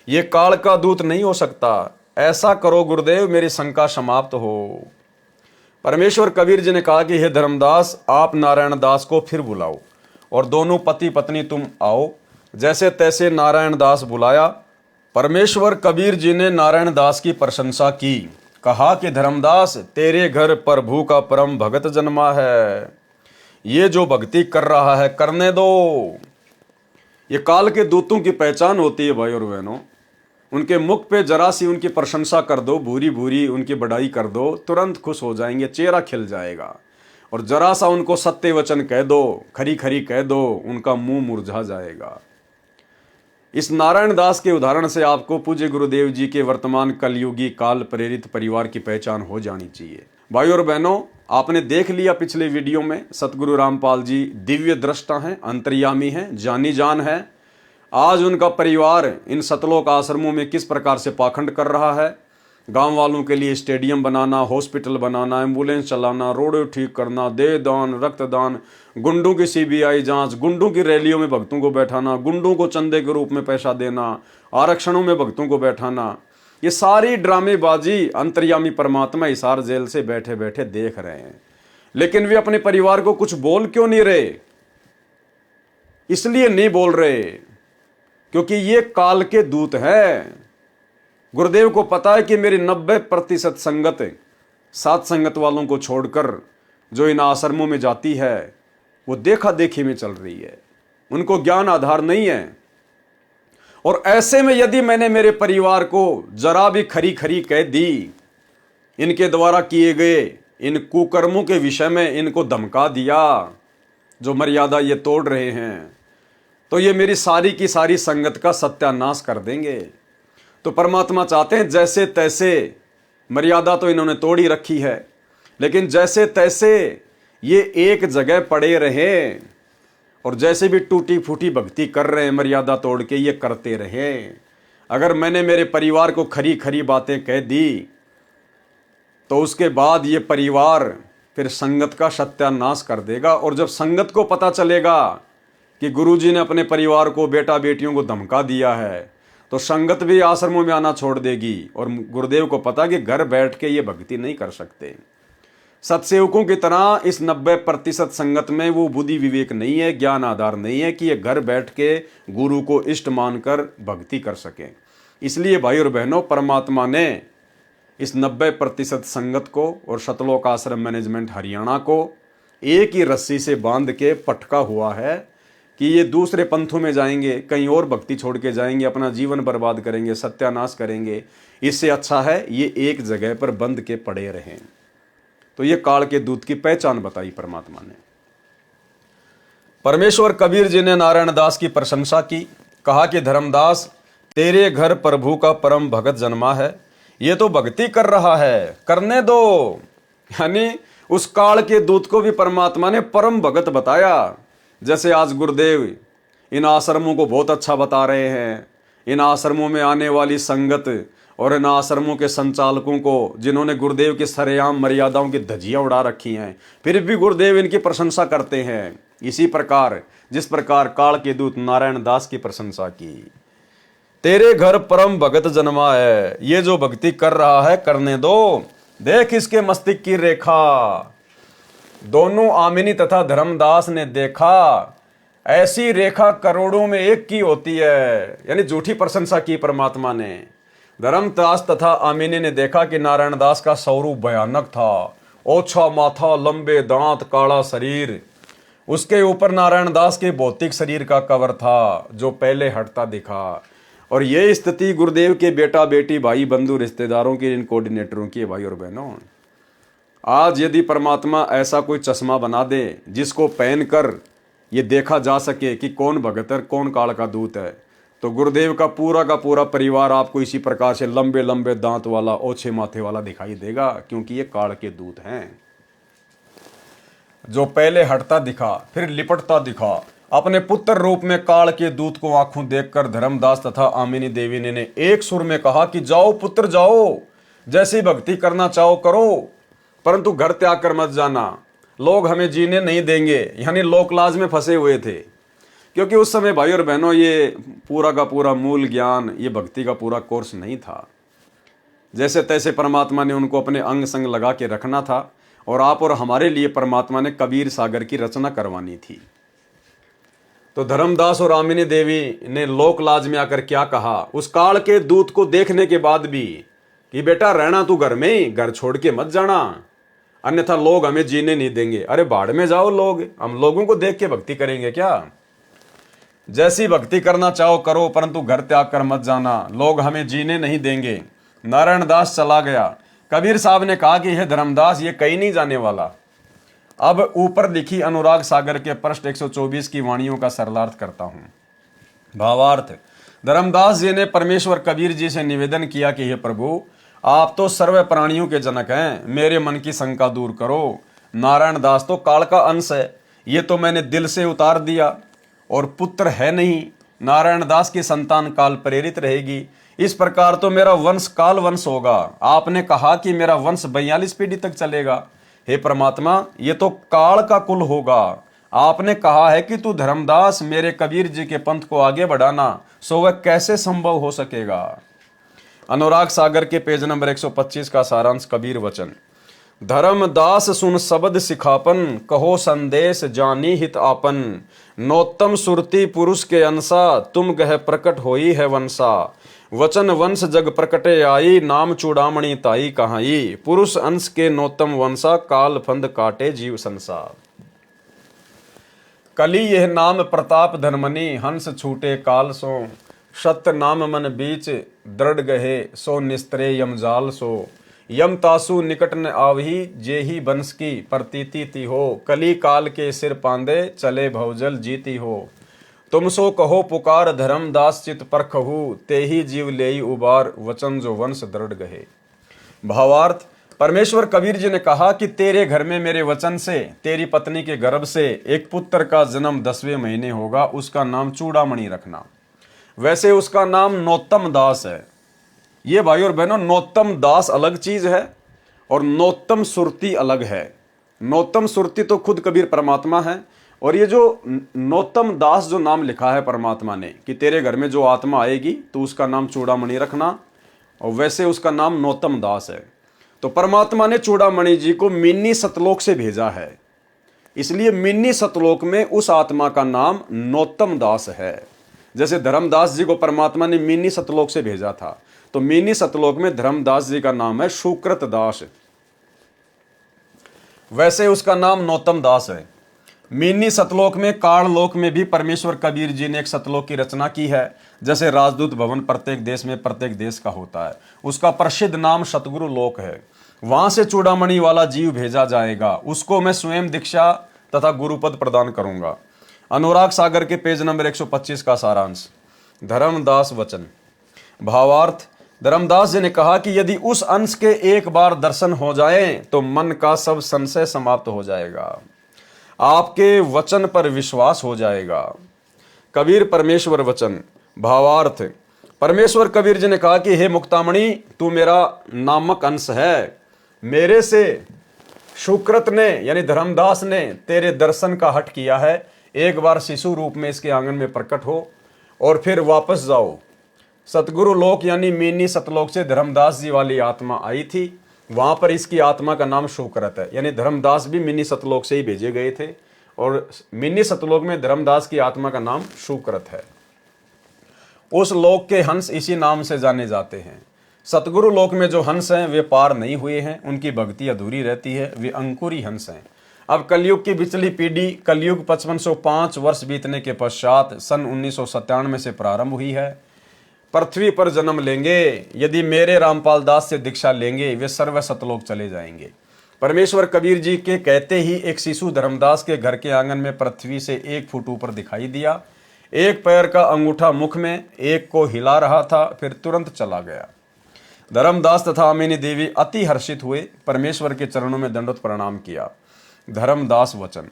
ये काल का दूत नहीं हो सकता। ऐसा करो गुरुदेव, मेरी शंका समाप्त हो। परमेश्वर कबीर जी ने कहा कि हे धर्मदास, आप नारायण दास को फिर बुलाओ और दोनों पति पत्नी तुम आओ। जैसे तैसे नारायण दास बुलाया। परमेश्वर कबीर जी ने नारायण दास की प्रशंसा की, कहा कि धर्मदास, तेरे घर प्रभु का परम भगत जन्मा है, ये जो भक्ति कर रहा है करने दो। ये काल के दूतों की पहचान होती है भाई और बहनों। उनके मुख पे जरा सी उनकी प्रशंसा कर दो, भूरी भूरी उनकी बड़ाई कर दो, तुरंत खुश हो जाएंगे, चेहरा खिल जाएगा। और जरा सा उनको सत्य वचन कह दो, खरी खरी कह दो, उनका मुंह मुरझा जाएगा। इस नारायण दास के उदाहरण से आपको पूज्य गुरुदेव जी के वर्तमान कलयुगी काल प्रेरित परिवार की पहचान हो जानी चाहिए। भाई और बहनों, आपने देख लिया पिछले वीडियो में, सतगुरु रामपाल जी दिव्य दृष्टा हैं, अंतर्यामी हैं, जानी जान है। आज उनका परिवार इन सतलोक आश्रमों में किस प्रकार से पाखंड कर रहा है। गांव वालों के लिए स्टेडियम बनाना, हॉस्पिटल बनाना, एम्बुलेंस चलाना, रोड ठीक करना, देह दान, रक्तदान, गुंडों की सीबीआई जांच, गुंडों की रैलियों में भक्तों को बैठाना, गुंडों को चंदे के रूप में पैसा देना, आरक्षणों में भक्तों को बैठाना, ये सारी ड्रामेबाजी अंतर्यामी परमात्मा हिसार जेल से बैठे बैठे देख रहे हैं। लेकिन वे अपने परिवार को कुछ बोल क्यों नहीं रहे? इसलिए नहीं बोल रहे क्योंकि ये काल के दूत हैं। गुरुदेव को पता है कि मेरी 90% संगत सात संगत वालों को छोड़कर जो इन आश्रमों में जाती है वो देखा देखी में चल रही है, उनको ज्ञान आधार नहीं है। और ऐसे में यदि मैंने मेरे परिवार को जरा भी खरी खरी कह दी, इनके द्वारा किए गए इन कुकर्मों के विषय में इनको धमका दिया, जो मर्यादा ये तोड़ रहे हैं, तो ये मेरी सारी की सारी संगत का सत्यानाश कर देंगे। तो परमात्मा चाहते हैं जैसे तैसे, मर्यादा तो इन्होंने तोड़ी रखी है, लेकिन जैसे तैसे ये एक जगह पड़े रहें और जैसे भी टूटी फूटी भक्ति कर रहे हैं मर्यादा तोड़ के, ये करते रहें। अगर मैंने मेरे परिवार को खरी खरी बातें कह दी तो उसके बाद ये परिवार फिर संगत का सत्यानाश कर देगा। और जब संगत को पता चलेगा कि गुरुजी ने अपने परिवार को, बेटा बेटियों को धमका दिया है, तो संगत भी आश्रमों में आना छोड़ देगी। और गुरुदेव को पता कि घर बैठ के ये भक्ति नहीं कर सकते। सत्सेवकों की तरह इस 90% संगत में वो बुद्धि विवेक नहीं है, ज्ञान आधार नहीं है कि ये घर बैठ के गुरु को इष्ट मानकर भक्ति कर सकें। इसलिए भाई और बहनों, परमात्मा ने इस 90% संगत को और सतलोक आश्रम मैनेजमेंट हरियाणा को एक ही रस्सी से बांध के पटका हुआ है कि ये दूसरे पंथों में जाएंगे, कहीं और भक्ति छोड़ के जाएंगे, अपना जीवन बर्बाद करेंगे, सत्यानाश करेंगे। इससे अच्छा है ये एक जगह पर बंध के पड़े रहें। तो ये काल के दूत की पहचान बताई परमात्मा ने। परमेश्वर कबीर जी ने नारायण दास की प्रशंसा की, कहा कि धर्मदास, तेरे घर प्रभु का परम भगत जन्मा है, ये तो भक्ति कर रहा है, करने दो। यानी उस काल के दूत को भी परमात्मा ने परम भगत बताया। जैसे आज गुरुदेव इन आश्रमों को बहुत अच्छा बता रहे हैं, इन आश्रमों में आने वाली संगत और इन आश्रमों के संचालकों को, जिन्होंने गुरुदेव की सरेआम मर्यादाओं की धज्जियां उड़ा रखी हैं, फिर भी गुरुदेव इनकी प्रशंसा करते हैं। इसी प्रकार जिस प्रकार काल के दूत नारायण दास की प्रशंसा की, तेरे घर परम भगत जन्मा है, ये जो भक्ति कर रहा है करने दो। देख इसके मस्तिष्क की रेखा। दोनों आमिनी तथा धर्मदास ने देखा, ऐसी रेखा करोड़ों में एक की होती है। यानी झूठी प्रशंसा की परमात्मा ने। धर्मदास तथा आमिनी ने देखा कि नारायण दास का स्वरूप भयानक था, ओछा माथा, लंबे दांत, काला शरीर। उसके ऊपर नारायण दास के भौतिक शरीर का कवर था जो पहले हटता दिखा। और ये स्थिति गुरुदेव के बेटा बेटी, भाई बंधु, रिश्तेदारों की, इन कोऑर्डिनेटरों की। भाई और बहनों, आज यदि परमात्मा ऐसा कोई चश्मा बना दे जिसको पहनकर ये देखा जा सके कि कौन भगत है, कौन काल का दूत है, तो गुरुदेव का पूरा परिवार आपको इसी प्रकार से लंबे लंबे दांत वाला, ओछे माथे वाला दिखाई देगा, क्योंकि ये काल के दूत हैं। जो पहले हटता दिखा फिर लिपटता दिखा, अपने पुत्र रूप में काल के दूत को आंखों देखकर धर्मदास तथा आमिनी देवी ने एक सुर में कहा कि जाओ पुत्र जाओ, जैसी भक्ति करना चाहो करो, परंतु घर त्याग कर मत जाना, लोग हमें जीने नहीं देंगे। यानी लोकलाज में फंसे हुए थे, क्योंकि उस समय भाई और बहनों ये पूरा का पूरा मूल ज्ञान, ये भक्ति का पूरा कोर्स नहीं था। जैसे तैसे परमात्मा ने उनको अपने अंग संग लगा के रखना था, और आप और हमारे लिए परमात्मा ने कबीर सागर की रचना करवानी थी। तो धर्मदास और आमिनी देवी ने लोकलाज में आकर क्या कहा उस काल के दूत को देखने के बाद भी, कि बेटा रहना तू घर में ही, घर छोड़ के मत जाना, अन्यथा लोग हमें जीने नहीं देंगे। अरे बाढ़ में जाओ लोग, हम लोगों को देख के भक्ति करेंगे क्या? जैसी भक्ति करना चाहो करो, परंतु घर त्याग कर मत जाना, लोग हमें जीने नहीं देंगे। नारायण दास चला गया। कबीर साहब ने कहा कि हे धर्मदास, ये कहीं नहीं जाने वाला। अब ऊपर लिखी अनुराग सागर के पृष्ठ 124 की वाणियों का सरलार्थ करता हूं। भावार्थ, धर्मदास जी ने परमेश्वर कबीर जी से निवेदन किया कि हे प्रभु, आप तो सर्व प्राणियों के जनक हैं, मेरे मन की शंका दूर करो। नारायण दास तो काल का अंश है, ये तो मैंने दिल से उतार दिया, और पुत्र है नहीं, नारायण दास की संतान काल प्रेरित रहेगी। इस प्रकार तो मेरा वंश काल वंश होगा। आपने कहा कि मेरा वंश 42 पीढ़ी तक चलेगा। हे परमात्मा, ये तो काल का कुल होगा। आपने कहा है कि तू धर्मदास मेरे कबीर जी के पंथ को आगे बढ़ाना, सो वह कैसे संभव हो सकेगा? अनुराग सागर के पेज नंबर 125 का सारांश कबीर वचन। धर्मदास सुन शब्द सिखापन, कहो संदेश जानी हित आपन। नौतम सुरती पुरुष के अंसा, तुम गह प्रकट होई है वंसा। वचन वंश जग प्रकटे आई, नाम चूड़ामणि ताई कहाई। पुरुष अंश के नौतम वंशा, काल फंद काटे जीव संसार। कली यह नाम प्रताप धनमनी, हंस छूटे काल सो। सत्य नाम मन बीच दृढ़ गहे, सो निस्त्रे यमजाल सो। यम तासु निकट न आवही, जेही बंस की प्रतीति ती हो। कली काल के सिर पांदे, चले भवजल जीती हो। तुम सो कहो पुकार धर्मदास चित परखहु, तेही जीव लेई उबार, वचन जो वंश दृढ़ गहे। भावार्थ, परमेश्वर कबीर जी ने कहा कि तेरे घर में मेरे वचन से, तेरी पत्नी के गर्भ से एक पुत्र का जन्म 10वें महीने होगा, उसका नाम चूड़ामणि रखना। वैसे उसका नाम नौतम दास है। ये भाई और बहनों, नौतम दास अलग चीज है और नौतम सुरती अलग है। नौतम सुरती तो खुद कबीर परमात्मा है, और ये जो नौतम दास जो नाम लिखा है परमात्मा ने कि तेरे घर में जो आत्मा आएगी तो उसका नाम चूड़ामणि रखना, और वैसे उसका नाम नौतम दास है। तो परमात्मा ने चूड़ामणि जी को मिन्नी सतलोक से भेजा है, इसलिए मिन्नी सतलोक में उस आत्मा का नाम नौतम दास है। जैसे धर्मदास जी को परमात्मा ने मिन्नी सतलोक से भेजा था, तो मिन्नी सतलोक में धर्मदास जी का नाम है शुक्रत दास, वैसे उसका नाम नौतम दास है। मिन्नी सतलोक में, काल लोक में भी परमेश्वर कबीर जी ने एक सतलोक की रचना की है। जैसे राजदूत भवन प्रत्येक देश में प्रत्येक देश का होता है, उसका प्रसिद्ध नाम सतगुरु लोक है। वहां से चूड़ामणि वाला जीव भेजा जाएगा, उसको मैं स्वयं दीक्षा तथा गुरुपद प्रदान करूंगा। अनुराग सागर के पेज नंबर 125 का सारांश। धर्मदास वचन। भावार्थ, धर्मदास जी ने कहा कि यदि उस अंश के एक बार दर्शन हो जाए तो मन का सब संशय समाप्त हो जाएगा, आपके वचन पर विश्वास हो जाएगा। कबीर परमेश्वर वचन। भावार्थ, परमेश्वर कबीर जी ने कहा कि हे मुक्तामणि, तू मेरा नामक अंश है। मेरे से शुक्रत ने यानी धर्मदास ने तेरे दर्शन का हट किया है। एक बार शिशु रूप में इसके आंगन में प्रकट हो और फिर वापस जाओ। सतगुरु लोक यानी मिन्नी सतलोक से धर्मदास जी वाली आत्मा आई थी, वहां पर इसकी आत्मा का नाम शुक्रत है। यानी धर्मदास भी मिन्नी सतलोक से ही भेजे गए थे, और मिन्नी सतलोक में धर्मदास की आत्मा का नाम शुक्रत है। उस लोक के हंस इसी नाम से जाने जाते हैं। सतगुरु लोक में जो हंस हैं वे पार नहीं हुए हैं, उनकी भक्ति अधूरी रहती है, वे अंकुरी हंस हैं। अब कलयुग की पिछली पीढ़ी, कलयुग 5505 वर्ष बीतने के पश्चात सन 1997 से प्रारंभ हुई है, पृथ्वी पर जन्म लेंगे। यदि मेरे रामपाल दास से दीक्षा लेंगे, वे सर्व सतलोक चले जाएंगे। परमेश्वर कबीर जी के कहते ही एक शिशु धर्मदास के घर के आंगन में पृथ्वी से 1 फुट ऊपर दिखाई दिया। एक पैर का अंगूठा मुख में, एक को हिला रहा था, फिर तुरंत चला गया। धर्मदास तथा अमीनी देवी अति हर्षित हुए, परमेश्वर के चरणों में दंडवत प्रणाम किया। धर्मदास वचन।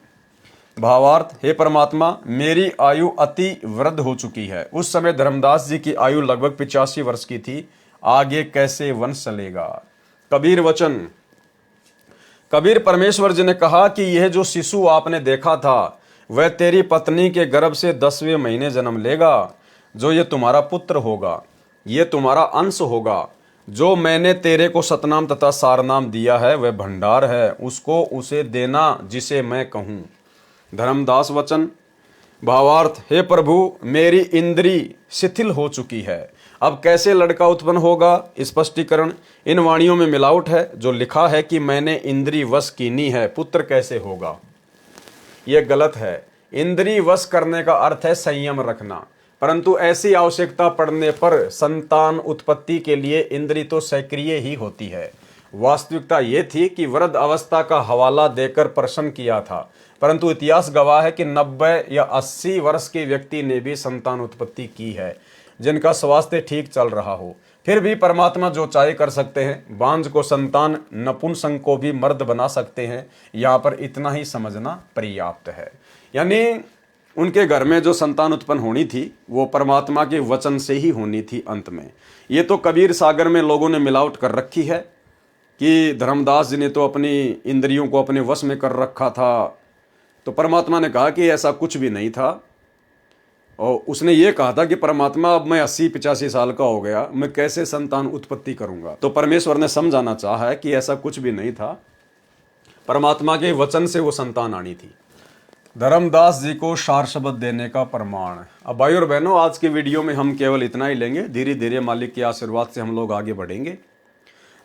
भावार्थ, हे परमात्मा, मेरी आयु अति वृद्ध हो चुकी है। उस समय धर्मदास जी की आयु लगभग 85 वर्ष की थी, आगे कैसे वंश चलेगा। कबीर वचन। कबीर परमेश्वर जी ने कहा कि यह जो शिशु आपने देखा था वह तेरी पत्नी के गर्भ से 10वें महीने जन्म लेगा। जो ये तुम्हारा पुत्र होगा, ये तुम्हारा अंश होगा। जो मैंने तेरे को सतनाम तथा सारनाम दिया है वह भंडार है, उसको उसे देना जिसे मैं कहूँ। धर्मदास वचन। भावार्थ, हे प्रभु, मेरी इंद्री शिथिल हो चुकी है, अब कैसे लड़का उत्पन्न होगा। स्पष्टीकरण, इन वाणियों में मिलावट है। जो लिखा है कि मैंने इंद्री वश कीनी है, पुत्र कैसे होगा, यह गलत है। इंद्री वश करने का अर्थ है संयम रखना, परंतु ऐसी आवश्यकता पड़ने पर संतान उत्पत्ति के लिए इंद्री तो सक्रिय ही होती है। वास्तविकता ये थी कि वृद्ध अवस्था का हवाला देकर प्रश्न किया था, परंतु इतिहास गवाह है कि 90 या 80 वर्ष के व्यक्ति ने भी संतान उत्पत्ति की है, जिनका स्वास्थ्य ठीक चल रहा हो। फिर भी परमात्मा जो चाहे कर सकते हैं। बांझ को संतान, नपुंसक को भी मर्द बना सकते हैं। यहाँ पर इतना ही समझना पर्याप्त है। यानी उनके घर में जो संतान उत्पन्न होनी थी वो परमात्मा के वचन से ही होनी थी अंत में। ये तो कबीर सागर में लोगों ने मिलावट कर रखी है कि धर्मदास जी ने तो अपनी इंद्रियों को अपने वश में कर रखा था, तो परमात्मा ने कहा कि ऐसा कुछ भी नहीं था। और उसने ये कहा था कि परमात्मा, अब मैं 80-85 साल का हो गया, मैं कैसे संतान उत्पत्ति करूंगा। तो परमेश्वर ने समझाना चाहा है कि ऐसा कुछ भी नहीं था। परमात्मा के वचन से वो संतान आनी थी। धर्मदास जी को सार शब्द देने का प्रमाण। अब भाई और बहनों, आज की वीडियो में हम केवल इतना ही लेंगे, धीरे धीरे मालिक के आशीर्वाद से हम लोग आगे बढ़ेंगे।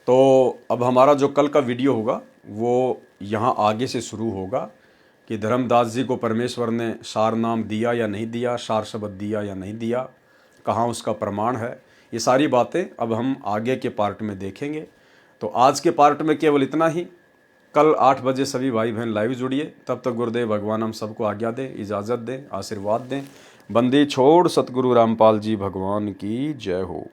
तो अब हमारा जो कल का वीडियो होगा वो यहाँ आगे से शुरू होगा कि धर्मदास जी को परमेश्वर ने सार नाम दिया या नहीं दिया, सार शब्द दिया या नहीं दिया, कहाँ उसका प्रमाण है, ये सारी बातें अब हम आगे के पार्ट में देखेंगे। तो आज के पार्ट में केवल इतना ही। कल 8 बजे सभी भाई बहन लाइव जुड़िए। तब तक गुरुदेव भगवान हम सबको आज्ञा दें, इजाज़त दें, आशीर्वाद दें। बंदी छोड़ सतगुरु रामपाल जी भगवान की जय हो।